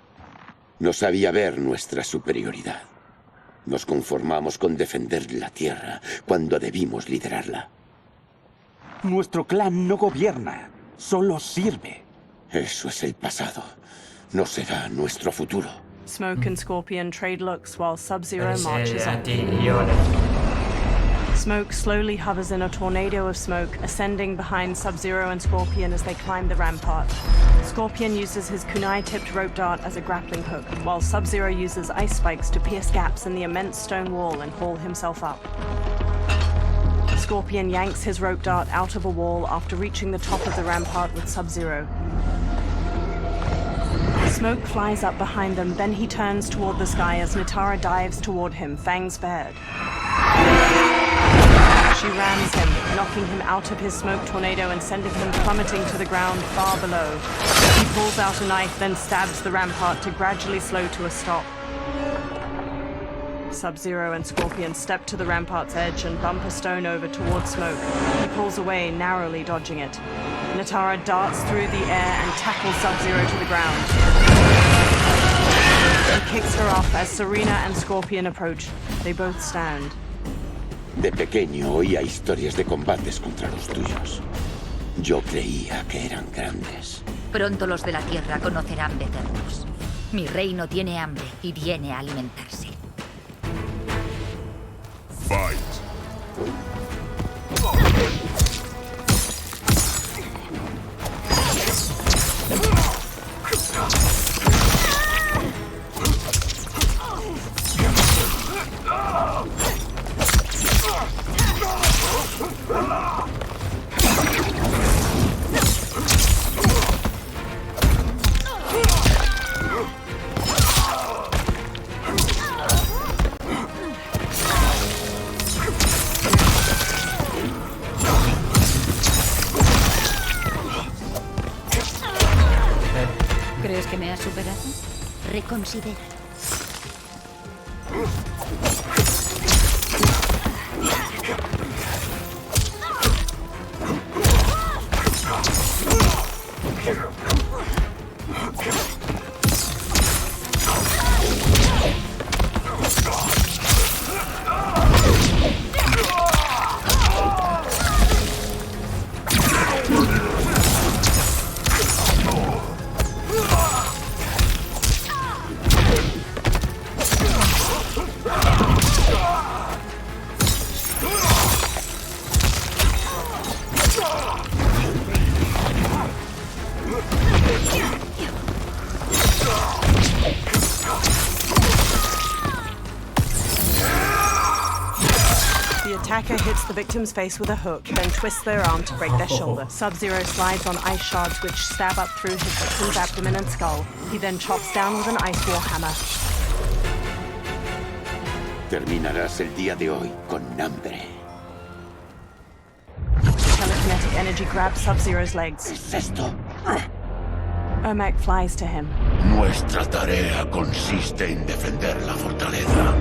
No sabía ver nuestra superioridad. Nos conformamos con defender la Tierra cuando debimos liderarla.
Nuestro clan no gobierna, solo sirve.
Eso es el pasado. No será nuestro futuro.
Smoke and Scorpion trade looks while Sub-Zero marches on. Smoke slowly hovers in a tornado of smoke, ascending behind Sub-Zero and Scorpion as they climb the rampart. Scorpion uses his kunai-tipped rope dart as a grappling hook, while Sub-Zero uses ice spikes to pierce gaps in the immense stone wall and haul himself up. Scorpion yanks his rope dart out of a wall after reaching the top of the rampart with Sub-Zero. Smoke flies up behind them, then he turns toward the sky as Nitara dives toward him, fangs bared. She rams him, knocking him out of his smoke tornado and sending him plummeting to the ground far below. He pulls out a knife, then stabs the rampart to gradually slow to a stop. Sub-Zero and Scorpion step to the rampart's edge and bump a stone over towards Smoke. He pulls away, narrowly dodging it. Natara darts through the air and tackles Sub-Zero to the ground. He kicks her off as Serena and Scorpion approach. They both stand.
De pequeño oía historias de combates contra los tuyos. Yo creía que eran grandes.
Pronto los de la Tierra conocerán Veternos. Mi reino tiene hambre y viene a alimentarse.
Fight.
¿Crees que me has superado? Reconsidera.
Attacker hits the victim's face with a hook, then twists their arm to break their shoulder. Sub-Zero slides on ice shards which stab up through his victim's abdomen and skull. He then chops down with an ice war hammer.
Terminarás el día de hoy con hambre.
Telekinetic energy grabs Sub-Zero's legs.
¿Es esto?
Ermac flies to him.
Nuestra tarea consiste en defender la fortaleza.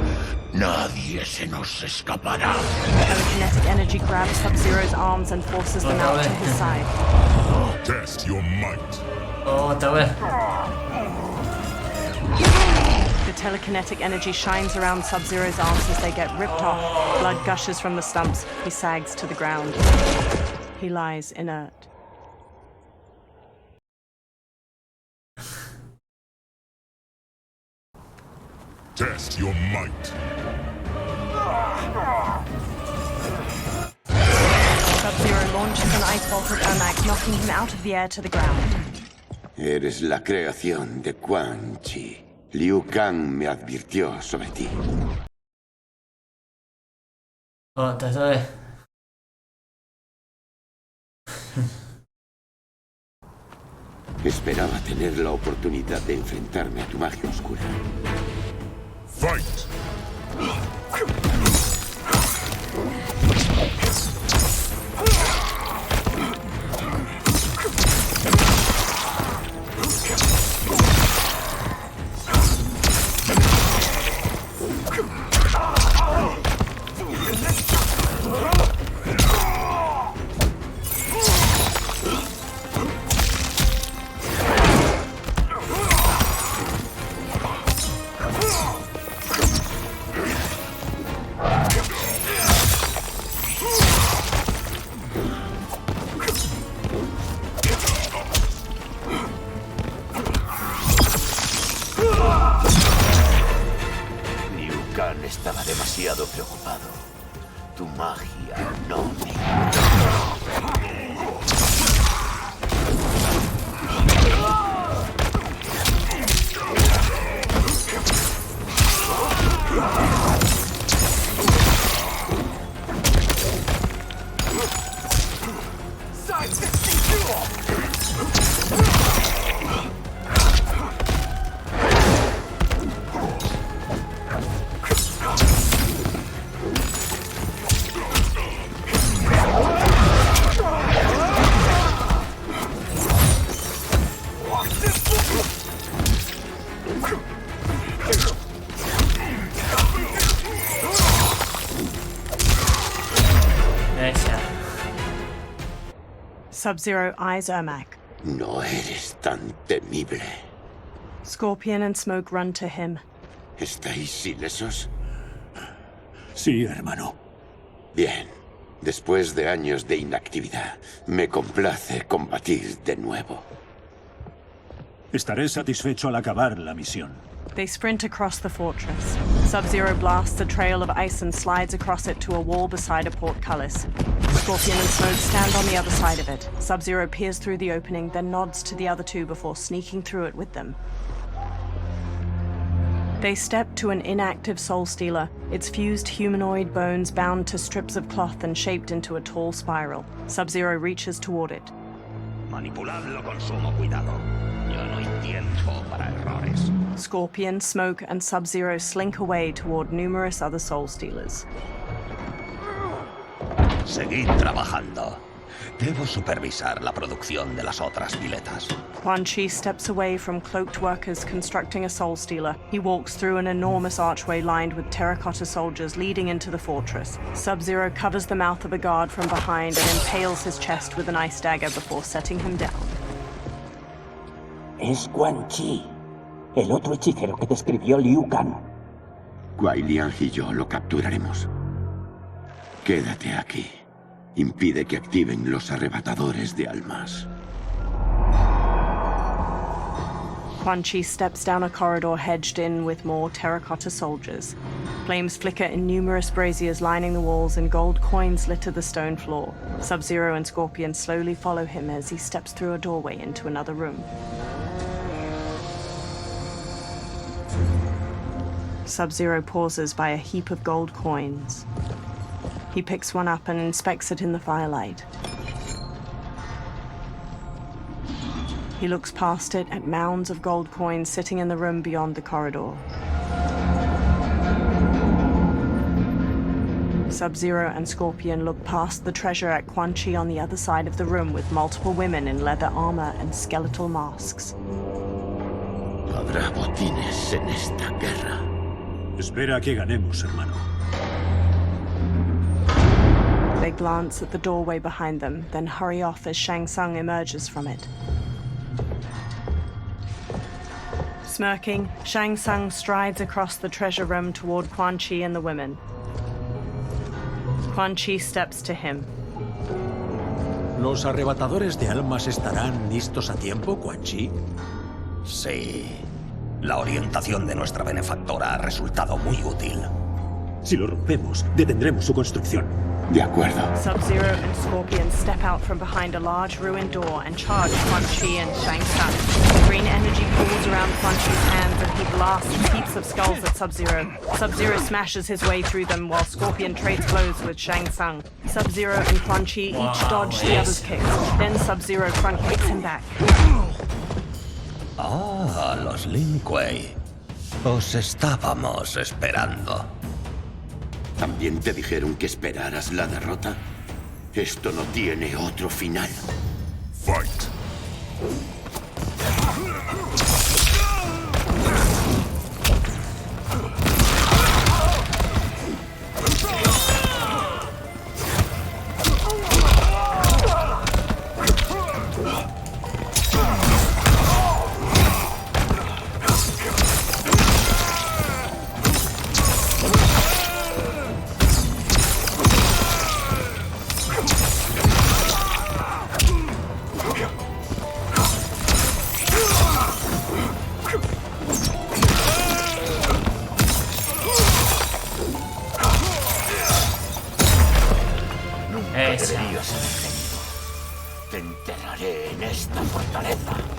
Nadie se nos escapará.
Telekinetic energy grabs Sub-Zero's arms and forces them out to his side.
Test your might.
Otra vez.
The telekinetic energy shines around Sub-Zero's arms as they get ripped off. Blood gushes from the stumps. He sags to the ground. He lies inert.
Test your might.
Sub-Zero launches an ice bolt at Ermac, knocking him out of the air to the ground.
Eres la creación de Quan Chi. Liu Kang me advirtió sobre ti.
Otra vez.
Esperaba tener la oportunidad de enfrentarme a tu magia oscura.
Fight!
Estaba demasiado preocupado. Tu magia no me...
Sub-Zero eyes Ermac.
No eres tan temible.
Scorpion and Smoke run to him.
¿Estáis ilesos?
Sí, hermano.
Bien. Después de años de inactividad, me complace combatir de nuevo.
Estaré satisfecho al acabar la misión.
They sprint across the fortress. Sub-Zero blasts a trail of ice and slides across it to a wall beside a portcullis. Scorpion and Smoke stand on the other side of it. Sub-Zero peers through the opening, then nods to the other two before sneaking through it with them. They step to an inactive Soul Stealer, its fused humanoid bones bound to strips of cloth and shaped into a tall spiral. Sub-Zero reaches toward it.
Manipuladlo con sumo cuidado. Yo no hay tiempo para errores.
Scorpion, Smoke, and Sub-Zero slink away toward numerous other Soul Stealers.
Seguid trabajando. Debo supervisar la producción de las otras piletas.
Quan Chi steps away from cloaked workers constructing a Soul Stealer. He walks through an enormous archway lined with terracotta soldiers leading into the fortress. Sub-Zero covers the mouth of a guard from behind and impales his chest with an ice dagger before setting him down.
Es Quan Chi, el otro hechicero que describió Liu Kang.
Kuai Liang y yo lo capturaremos. Quédate aquí. Impide que activen los arrebatadores de almas.
Quan Chi steps down a corridor hedged in with more terracotta soldiers. Flames flicker in numerous braziers lining the walls and gold coins litter the stone floor. Sub-Zero and Scorpion slowly follow him as he steps through a doorway into another room. Sub-Zero pauses by a heap of gold coins. He picks one up and inspects it in the firelight. He looks past it at mounds of gold coins sitting in the room beyond the corridor. Sub-Zero and Scorpion look past the treasure at Quan Chi on the other side of the room with multiple women in leather armor and skeletal masks.
Habrá botines en esta guerra.
Espera que ganemos, hermano.
They glance at the doorway behind them, then hurry off as Shang Tsung emerges from it. Smirking, Shang Tsung strides across the treasure room toward Quan Chi and the women. Quan Chi steps to him.
¿Los arrebatadores de almas estarán listos a tiempo, Quan Chi?
Sí. La orientación de nuestra benefactora ha resultado muy útil.
Si lo rompemos, detendremos su construcción.
De acuerdo.
Sub-Zero and Scorpion step out from behind a large ruined door and charge Quan Chi and Shang Tsung. Green energy pools around Quan Chi's hands and he blasts heaps of skulls at Sub-Zero. Sub-Zero smashes his way through them while Scorpion trades blows with Shang Tsung. Sub-Zero and Quan Chi each dodge the other's kicks. Then Sub-Zero front kicks him back.
Ah, los Lin Kuei. Os estábamos esperando.
¿También te dijeron que esperaras la derrota? Esto no tiene otro final.
Fight.
Te enterraré en esta fortaleza.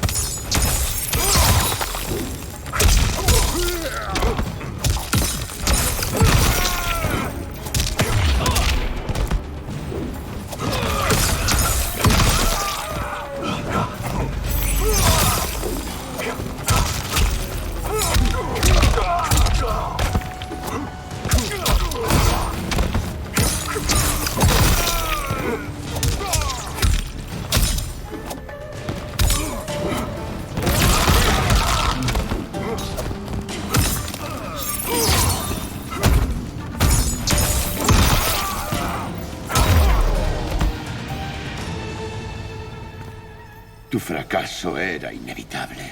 fracaso era inevitable.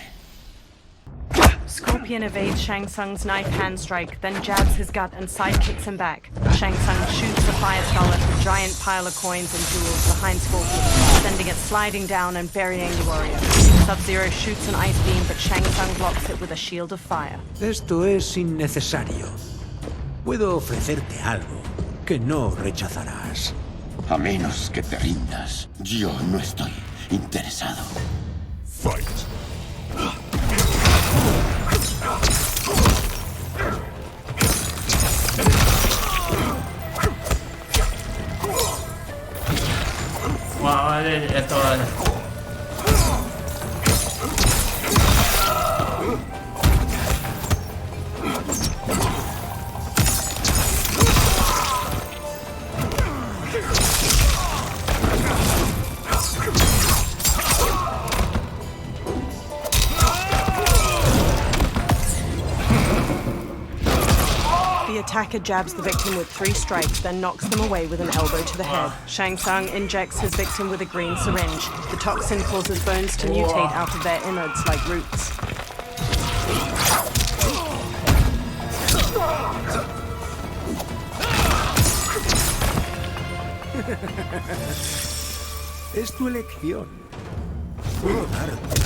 Scorpion evades Shang Tsung's knife hand strike, then jabs his gut and sidekicks him back. Shang Tsung shoots the fire skull at a giant pile of coins and jewels behind Scorpion, sending it sliding down and burying the warrior. Sub-Zero shoots an ice beam, but Shang Tsung blocks it with a shield of fire.
Esto es innecesario. Puedo ofrecerte algo que no rechazarás.
A menos que te rindas, yo no estoy interesado. Fight.
Wow, esto...
The attacker jabs the victim with 3 strikes, then knocks them away with an elbow to the head. Shang Tsung injects his victim with a green syringe. The toxin causes bones to mutate out of their innards like roots.
Es tu elección. Puedo darte.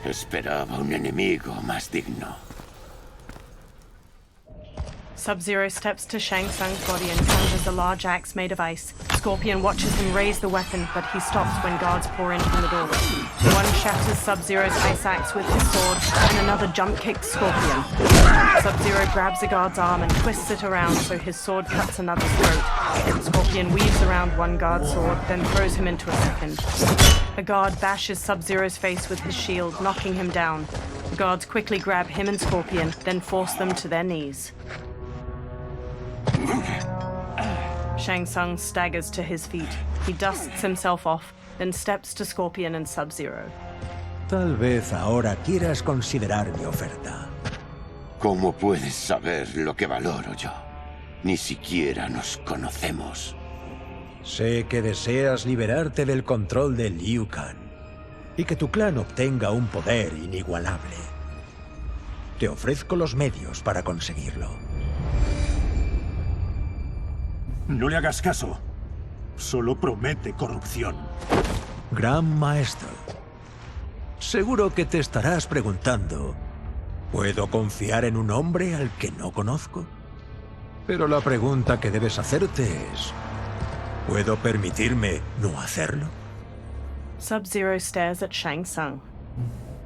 Esperaba un enemigo más digno.
Sub-Zero steps to Shang Tsung's body and conjures a large axe made of ice. Scorpion watches him raise the weapon, but he stops when guards pour in from the doorway. One shatters Sub-Zero's ice axe with his sword, and another jump kicks Scorpion. Sub-Zero grabs a guard's arm and twists it around so his sword cuts another's throat. Scorpion weaves around one guard's sword, then throws him into a second. A guard bashes Sub-Zero's face with his shield, knocking him down. The guards quickly grab him and Scorpion, then force them to their knees. Shang Tsung staggers to his feet. He dusts himself off, then steps to Scorpion and Sub-Zero.
Tal vez ahora quieras considerar mi oferta.
¿Cómo puedes saber lo que valoro yo? Ni siquiera nos conocemos.
Sé que deseas liberarte del control de Liu Kang y que tu clan obtenga un poder inigualable. Te ofrezco los medios para conseguirlo.
No le hagas caso. Solo promete corrupción.
Gran maestro. Seguro que te estarás preguntando, ¿puedo confiar en un hombre al que no conozco? Pero la pregunta que debes hacerte es, ¿puedo permitirme no hacerlo?
Sub-Zero stares at Shang Tsung.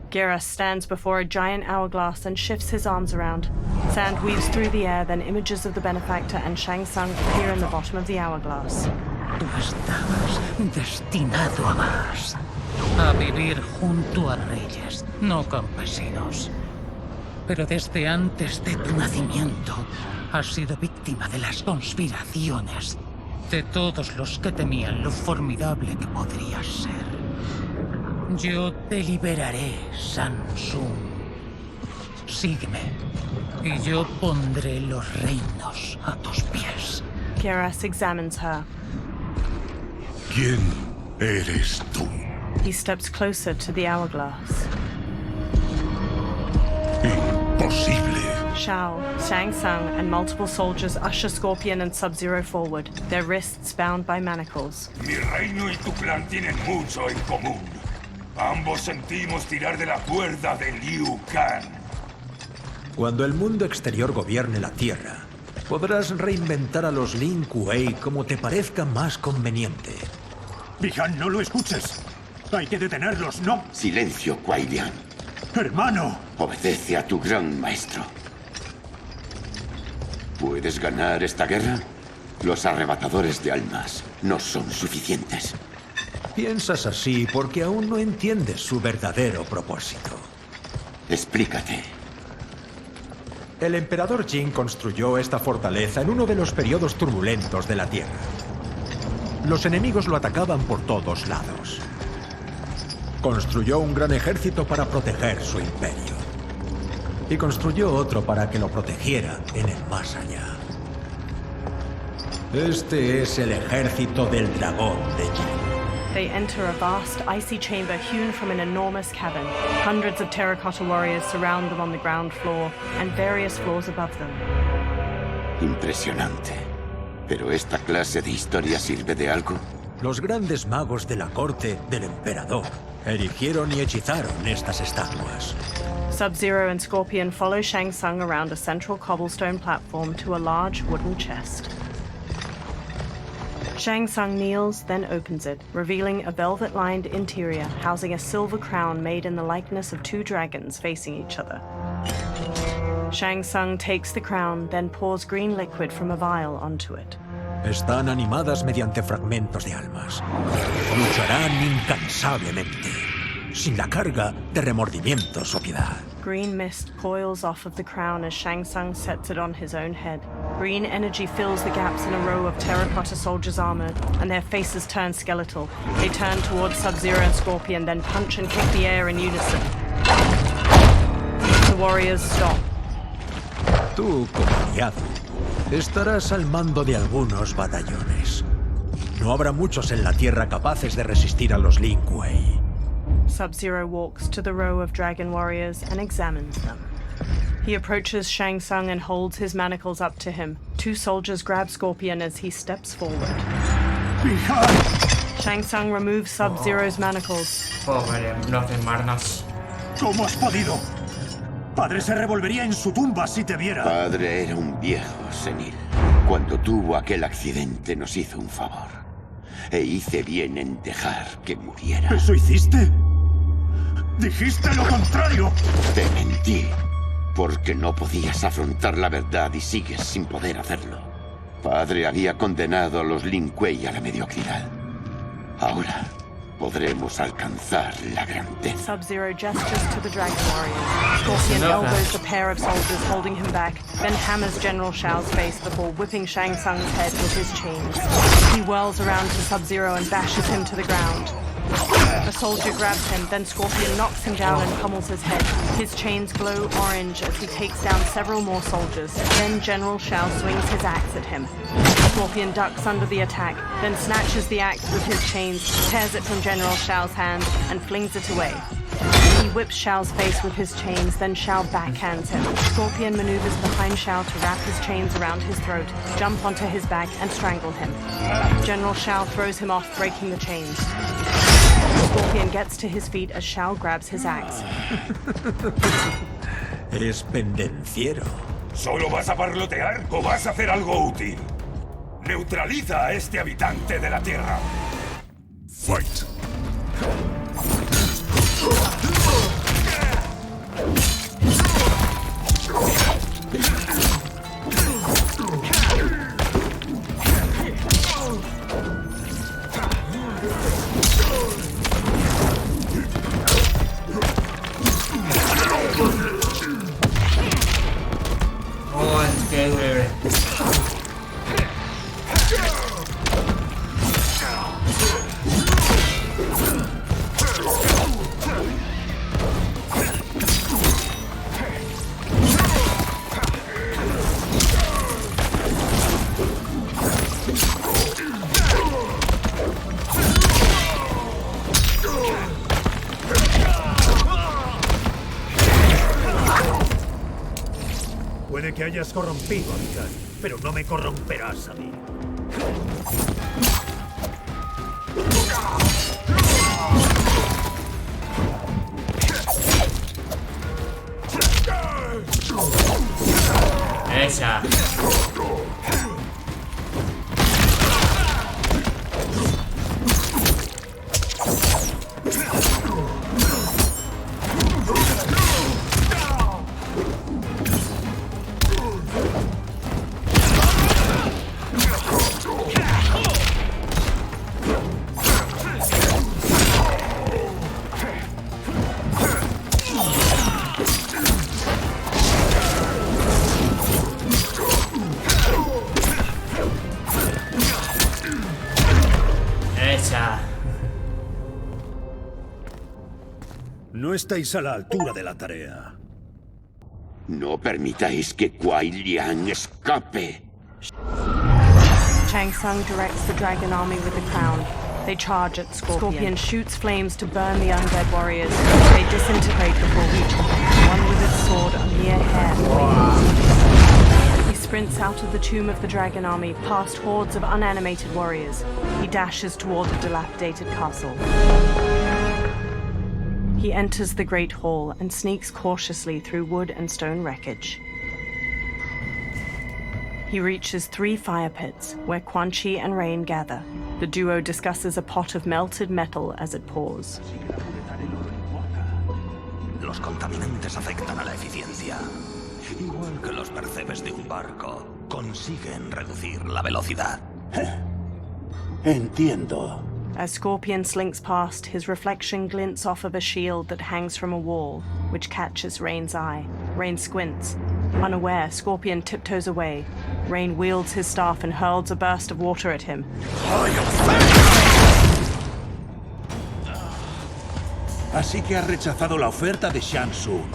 Geforce stands before a giant hourglass and shifts his arms around. Sand weaves through the air, then images of the benefactor and Shang Tsung appear in the bottom of the hourglass.
Tú estabas destinado a más. A vivir junto a reyes, no campesinos. Pero desde antes de tu nacimiento, has sido víctima de las conspiraciones de todos los que temían lo formidable que podrías ser. Yo te liberaré, Sansum. Sígueme, y yo pondré los reinos a tus pies.
Geforce examines her.
¿Quién eres tú?
He steps closer to the hourglass.
Imposible.
Shao, Shang Tsung, and multiple soldiers usher Scorpion and Sub-Zero forward, their wrists bound by manacles.
Mi reino y tu clan tienen mucho en común. Ambos sentimos tirar de la cuerda de Liu Kang.
Cuando el mundo exterior gobierne la Tierra, podrás reinventar a los Lin Kuei como te parezca más conveniente.
Bihan, no lo escuches. Hay que detenerlos, ¿no?
Silencio, Kuai Liang.
¡Hermano!
Obedece a tu gran maestro. ¿Puedes ganar esta guerra? Los arrebatadores de almas no son suficientes.
Piensas así porque aún no entiendes su verdadero propósito.
Explícate.
El emperador Jin construyó esta fortaleza en uno de los periodos turbulentos de la Tierra. Los enemigos lo atacaban por todos lados. Construyó un gran ejército para proteger su imperio. Y construyó otro para que lo protegiera en el más allá. Este es el ejército del dragón de Jin.
They enter a vast, icy chamber hewn from an enormous cavern. Hundreds of terracotta warriors surround them on the ground floor, and various floors above them.
Impresionante. ¿Pero esta clase de historia sirve de algo?
Los grandes magos de la corte del emperador erigieron y hechizaron estas estatuas.
Sub-Zero and Scorpion follow Shang Tsung around a central cobblestone platform to a large wooden chest. Shang Tsung kneels, then opens it, revealing a velvet-lined interior housing a silver crown made in the likeness of two dragons facing each other. Shang Tsung takes the crown, then pours green liquid from a vial onto it.
Están animadas mediante fragmentos de almas. Lucharán incansablemente, sin la carga de remordimientos o piedad.
Green mist coils off of the crown as Shang Tsung sets it on his own head. Green energy fills the gaps in a row of terracotta soldiers armored, and their faces turn skeletal. They turn towards Sub-Zero and Scorpion, then punch and kick the air in unison. The warriors stop.
Tú, como aliado, estarás al mando de algunos batallones. No habrá muchos en la Tierra capaces de resistir a los Lin Kuei.
Sub-Zero walks to the row of dragon warriors and examines them. He approaches Shang Tsung and holds his manacles up to him. Two soldiers grab Scorpion as he steps forward. Shang Tsung removes Sub-Zero's manacles.
Pobre, los de Marnas.
¿Cómo has podido? Padre se revolvería en su tumba si te viera.
Padre era un viejo senil. Cuando tuvo aquel accidente nos hizo un favor. E hice bien en dejar que muriera.
¿Eso hiciste? ¡Dijiste lo contrario!
Te mentí. Porque no podías afrontar la verdad y sigues sin poder hacerlo. Padre había condenado a los Lin Kuei a la mediocridad. Ahora podremos alcanzar la grandeza.
Sub-Zero gestures to the dragon warriors. Scorpion elbows the pair of soldiers holding him back, then hammers General Shao's face before whipping Shang Tsung's head with his chains. He whirls around to Sub-Zero and bashes him to the ground. A soldier grabs him, then Scorpion knocks him down and pummels his head. His chains glow orange as he takes down several more soldiers. Then General Shao swings his axe at him. Scorpion ducks under the attack, then snatches the axe with his chains, tears it from General Shao's hand, and flings it away. He whips Shao's face with his chains, then Shao backhands him. Scorpion maneuvers behind Shao to wrap his chains around his throat, jump onto his back, and strangle him. General Shao throws him off, breaking the chains. Scorpion gets to his feet as Shao grabs his axe.
Es pendenciero.
¿Solo vas a parlotear o vas a hacer algo útil? Neutraliza a este habitante de la Tierra.
Fight.
Oh, increíble.
Puede que hayas corrompido a Miguel, pero no me corromperás a mí.
Esa. Esa.
No estáis a la altura de la tarea.
No permitáis que Kuai Liang escape.
Shang Tsung directs the dragon army with the crown. They charge at Scorpion. Scorpion shoots flames to burn the undead warriors. They disintegrate before reaching him, one with its sword a mere hair. He sprints out of the tomb of the dragon army, past hordes of unanimated warriors. He dashes toward the dilapidated castle. He enters the great hall and sneaks cautiously through wood and stone wreckage. He reaches 3 fire pits, where Quan Chi and Rain gather. The duo discusses a pot of melted metal as it pours.
Los contaminantes afectan a la eficiencia. Igual que los percebes de un barco, consiguen reducir la velocidad.
Entiendo.
As Scorpion slinks past, his reflection glints off of a shield that hangs from a wall, which catches Rain's eye. Rain squints. Unaware, Scorpion tiptoes away. Rain wields his staff and hurls a burst of water at him.
Así que has rechazado la oferta de Shang Tsung.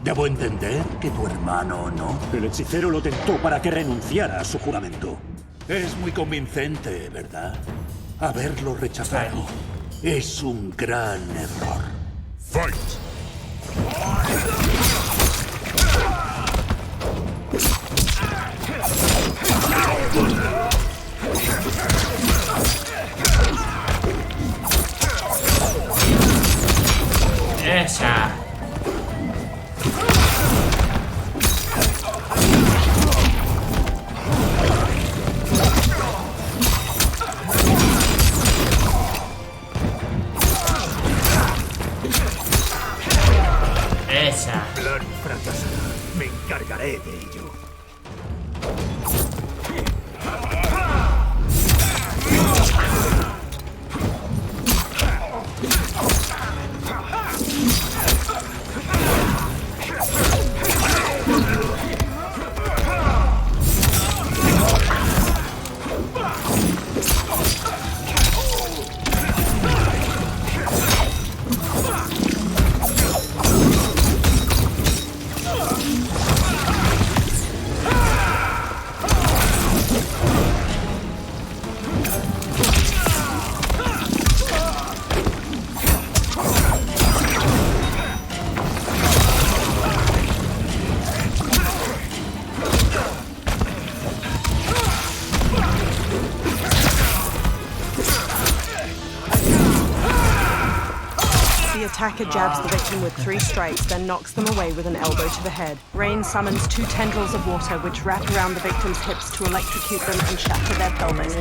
¿Debo entender que tu hermano no? El hechicero lo tentó para que renunciara a su juramento. Es muy convincente, ¿verdad? Haberlo rechazado es un gran error.
Fight!
Esa. Esa.
Plan fracasará. Me encargaré de ello.
Attacker jabs the victim with 3 strikes, then knocks them away with an elbow to the head. Rain summons 2 tendrils of water which wrap around the victim's hips to electrocute them and shatter their pelvis.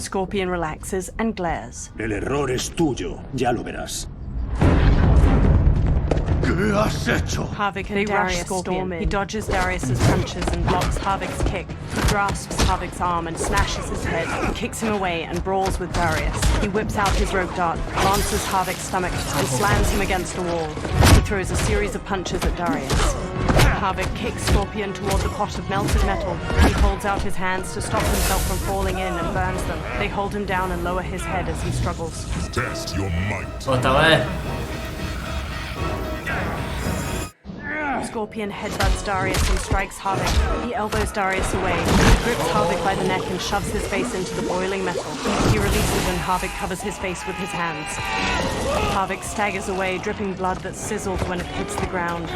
Scorpion relaxes and glares.
El error es tuyo, ya lo verás.
¿Qué has hecho?
Havik and Darius storm in. He dodges Darius's punches and blocks Havik's kick. He grasps Havik's arm and smashes his head. He kicks him away and brawls with Darius. He whips out his rope dart, lances Havik's stomach, and slams him against the wall. He throws a series of punches at Darius. Havik kicks Scorpion toward the pot of melted metal. He holds out his hands to stop himself from falling in and burns them. They hold him down and lower his head as he struggles.
Test your might.
Otra vez.
Scorpion headbutts Darius and strikes Havik. He elbows Darius away. He grips Havik by the neck and shoves his face into the boiling metal. He releases and Havik covers his face with his hands. Havik staggers away, dripping blood that sizzles when it hits the ground.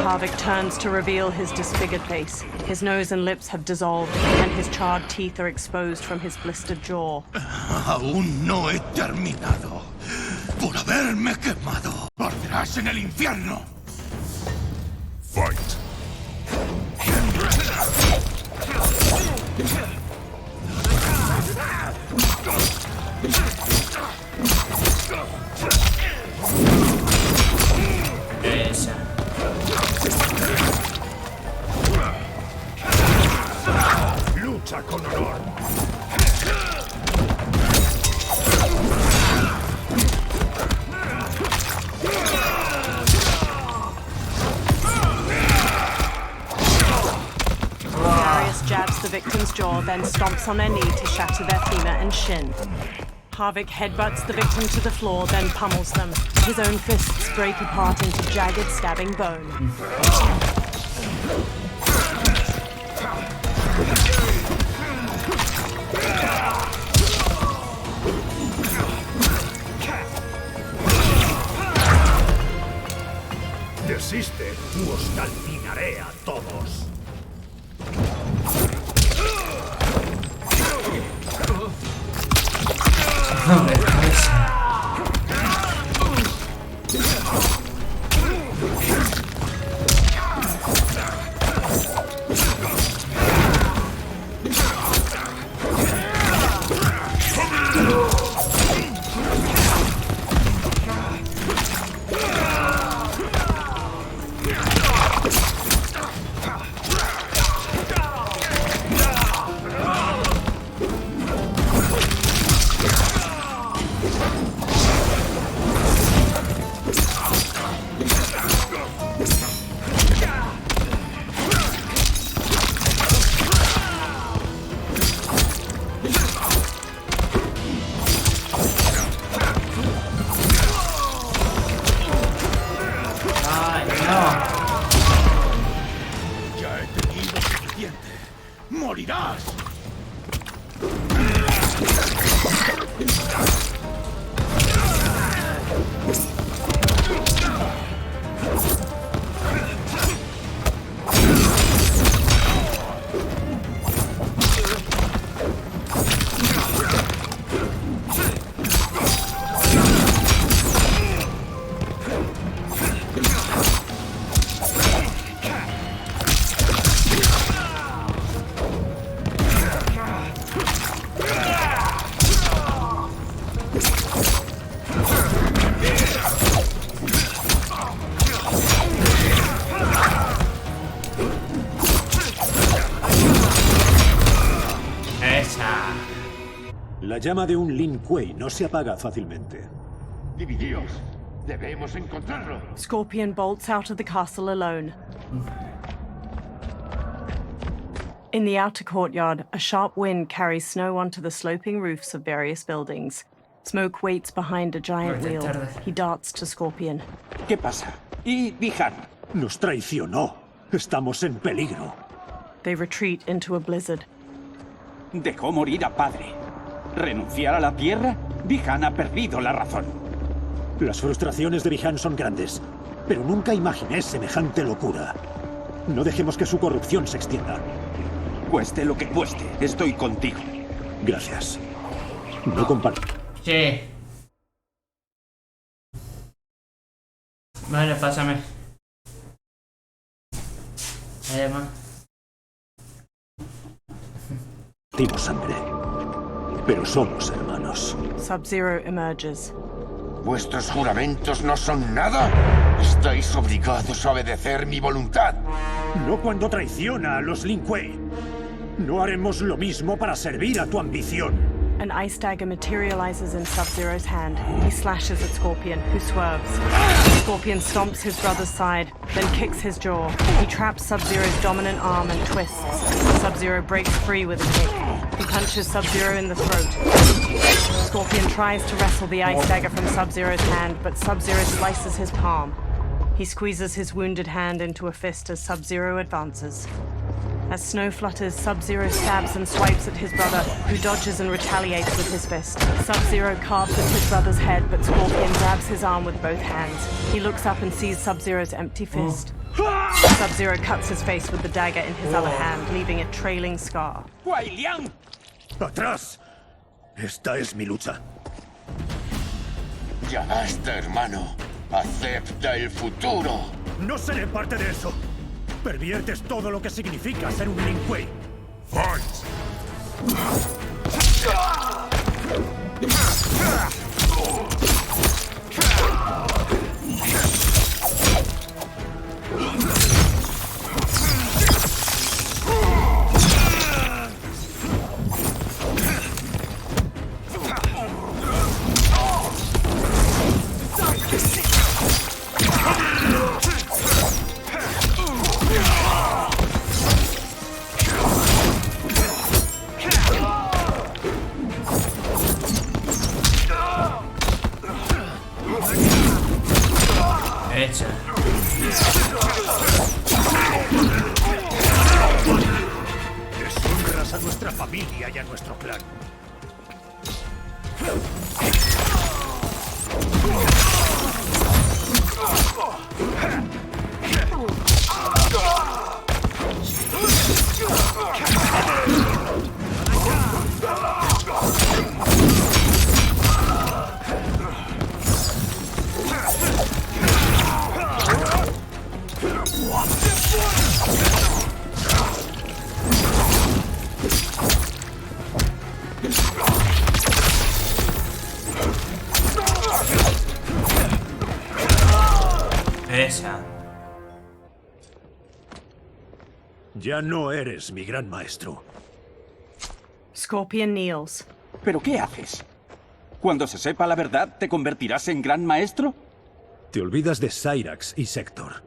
Havik turns to reveal his disfigured face. His nose and lips have dissolved, and his charred teeth are exposed from his blistered jaw.
Aún no he terminado. Por haberme quemado, arderás en el infierno.
Fight!
Esa.
Lucha con honor.
the victim's jaw, then stomps on their knee to shatter their femur and shin. Harvick headbutts the victim to the floor, then pummels them. His own fists break apart into jagged, stabbing bone.
Desiste, o os calcinaré a todos. La llama de un Lin Kuei no se apaga fácilmente.
Dividios. Debemos encontrarlo.
Scorpion bolts out of the castle alone. In the outer courtyard, a sharp wind carries snow onto the sloping roofs of various buildings. Smoke waits behind a giant wheel. He darts to Scorpion.
¿Qué pasa? ¿Y Bihan? Nos traicionó. Estamos en peligro.
They retreat into a blizzard.
Dejó morir a padre. ¿Renunciar a la tierra? Bihan ha perdido la razón. Las frustraciones de Bihan son grandes, pero nunca imaginé semejante locura. No dejemos que su corrupción se extienda. Cueste lo que cueste, estoy contigo. Gracias. No comparto.
Sí. Vale, pásame. Además.
Dimos sangre, pero somos hermanos.
Sub-Zero emerges.
¿Vuestros juramentos no son nada? Estáis obligados a obedecer mi voluntad.
No cuando traiciona a los Lin Kuei. No haremos lo mismo para servir a tu ambición.
An ice dagger materializes in Sub-Zero's hand. He slashes at Scorpion, who swerves. Scorpion stomps his brother's side, then kicks his jaw. He traps Sub-Zero's dominant arm and twists. Sub-Zero breaks free with a kick. He punches Sub-Zero in the throat. Scorpion tries to wrestle the ice dagger from Sub-Zero's hand, but Sub-Zero slices his palm. He squeezes his wounded hand into a fist as Sub-Zero advances. As snow flutters, Sub-Zero stabs and swipes at his brother, who dodges and retaliates with his fist. Sub-Zero carves at his brother's head, but Scorpion grabs his arm with both hands. He looks up and sees Sub-Zero's empty fist. Sub-Zero cuts his face with the dagger in his other hand, leaving a trailing scar.
¡Wei Liang! ¡Atrás! Esta es mi lucha.
Ya basta, hermano. Acepta el futuro.
No seré parte de eso. Perviertes todo lo que significa ser un Lin Kuei.
Fight!
familia y a nuestro clan.
Esa.
Ya no eres mi gran maestro.
Scorpion kneels.
¿Pero qué haces? Cuando se sepa la verdad, ¿te convertirás en gran maestro?
Te olvidas de Cyrax y Sector.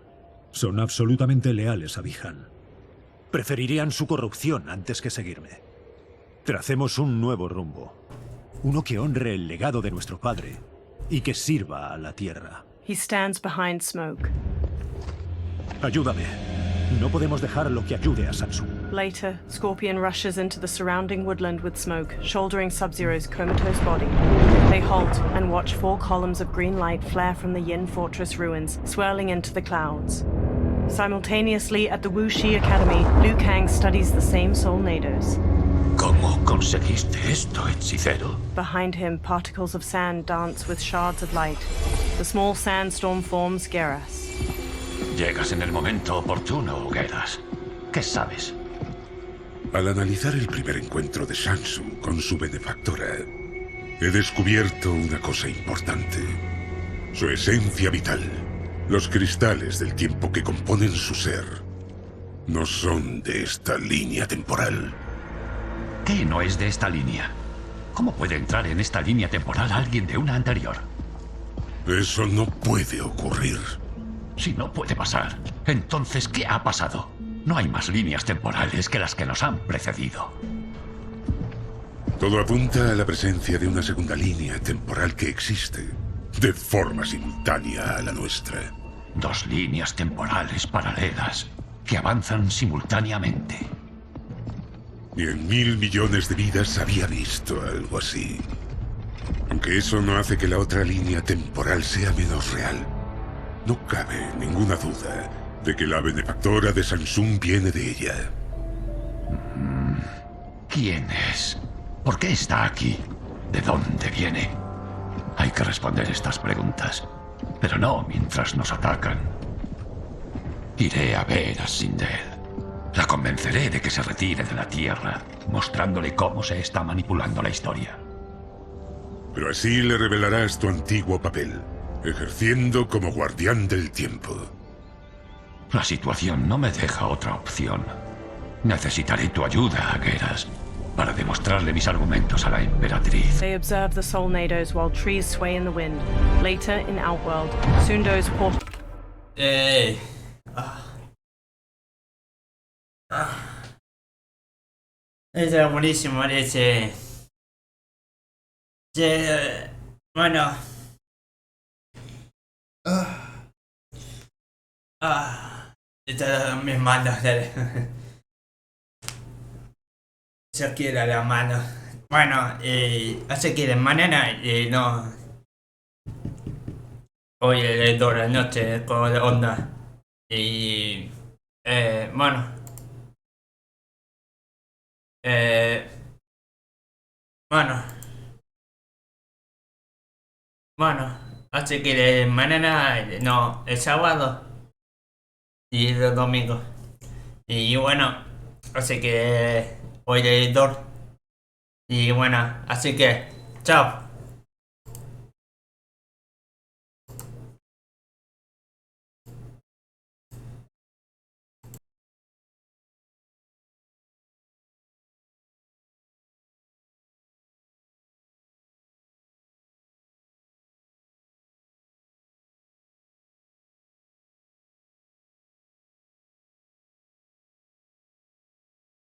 Son absolutamente leales a Bihan. Preferirían su corrupción antes que seguirme. Tracemos un nuevo rumbo. Uno que honre el legado de nuestro padre y que sirva a la Tierra.
He stands behind Smoke.
Ayúdame. No podemos dejar lo que ayude a Samsung.
Later, Scorpion rushes into the surrounding woodland with Smoke, shouldering Sub-Zero's comatose body. They halt and watch 4 columns of green light flare from the Yin Fortress ruins, swirling into the clouds. Simultaneously, at the Wuxi Academy, Liu Kang studies the same soul nados.
¿Cómo conseguiste esto, hechicero?
Behind him, particles of sand dance with shards of light. The small sandstorm forms Geras.
Llegas en el momento oportuno, Geras. ¿Qué sabes?
Al analizar el primer encuentro de Samsung con su benefactora, he descubierto una cosa importante. Su esencia vital, los cristales del tiempo que componen su ser, no son de esta línea temporal.
¿Qué no es de esta línea? ¿Cómo puede entrar en esta línea temporal alguien de una anterior?
Eso no puede ocurrir.
Si no puede pasar, entonces ¿qué ha pasado? No hay más líneas temporales que las que nos han precedido.
Todo apunta a la presencia de una segunda línea temporal que existe, de forma simultánea a la nuestra.
2 líneas temporales paralelas que avanzan simultáneamente.
Ni en 1000 millones de vidas había visto algo así. Aunque eso no hace que la otra línea temporal sea menos real. No cabe ninguna duda de que la benefactora de Samsung viene de ella.
¿Quién es? ¿Por qué está aquí? ¿De dónde viene? Hay que responder estas preguntas, pero no mientras nos atacan. Iré a ver a Sindel. La convenceré de que se retire de la Tierra, mostrándole cómo se está manipulando la historia.
Pero así le revelarás tu antiguo papel, ejerciendo como guardián del tiempo.
La situación no me deja otra opción. Necesitaré tu ayuda, Geras, para demostrarle mis argumentos a la emperatriz.
They observe the soul nados while trees sway in the wind. Later, in Outworld, Sundo's port...
Ese es buenísimo, ese. Bueno. Estas son mis manos. Se quiere la mano. Bueno, hace que de mañana no. Hoy es 2 de la noche con la onda. Y. Bueno. Bueno, así que de mañana, no, el sábado y el domingo. Y bueno, así que hoy le doy. Y bueno, así que, chao.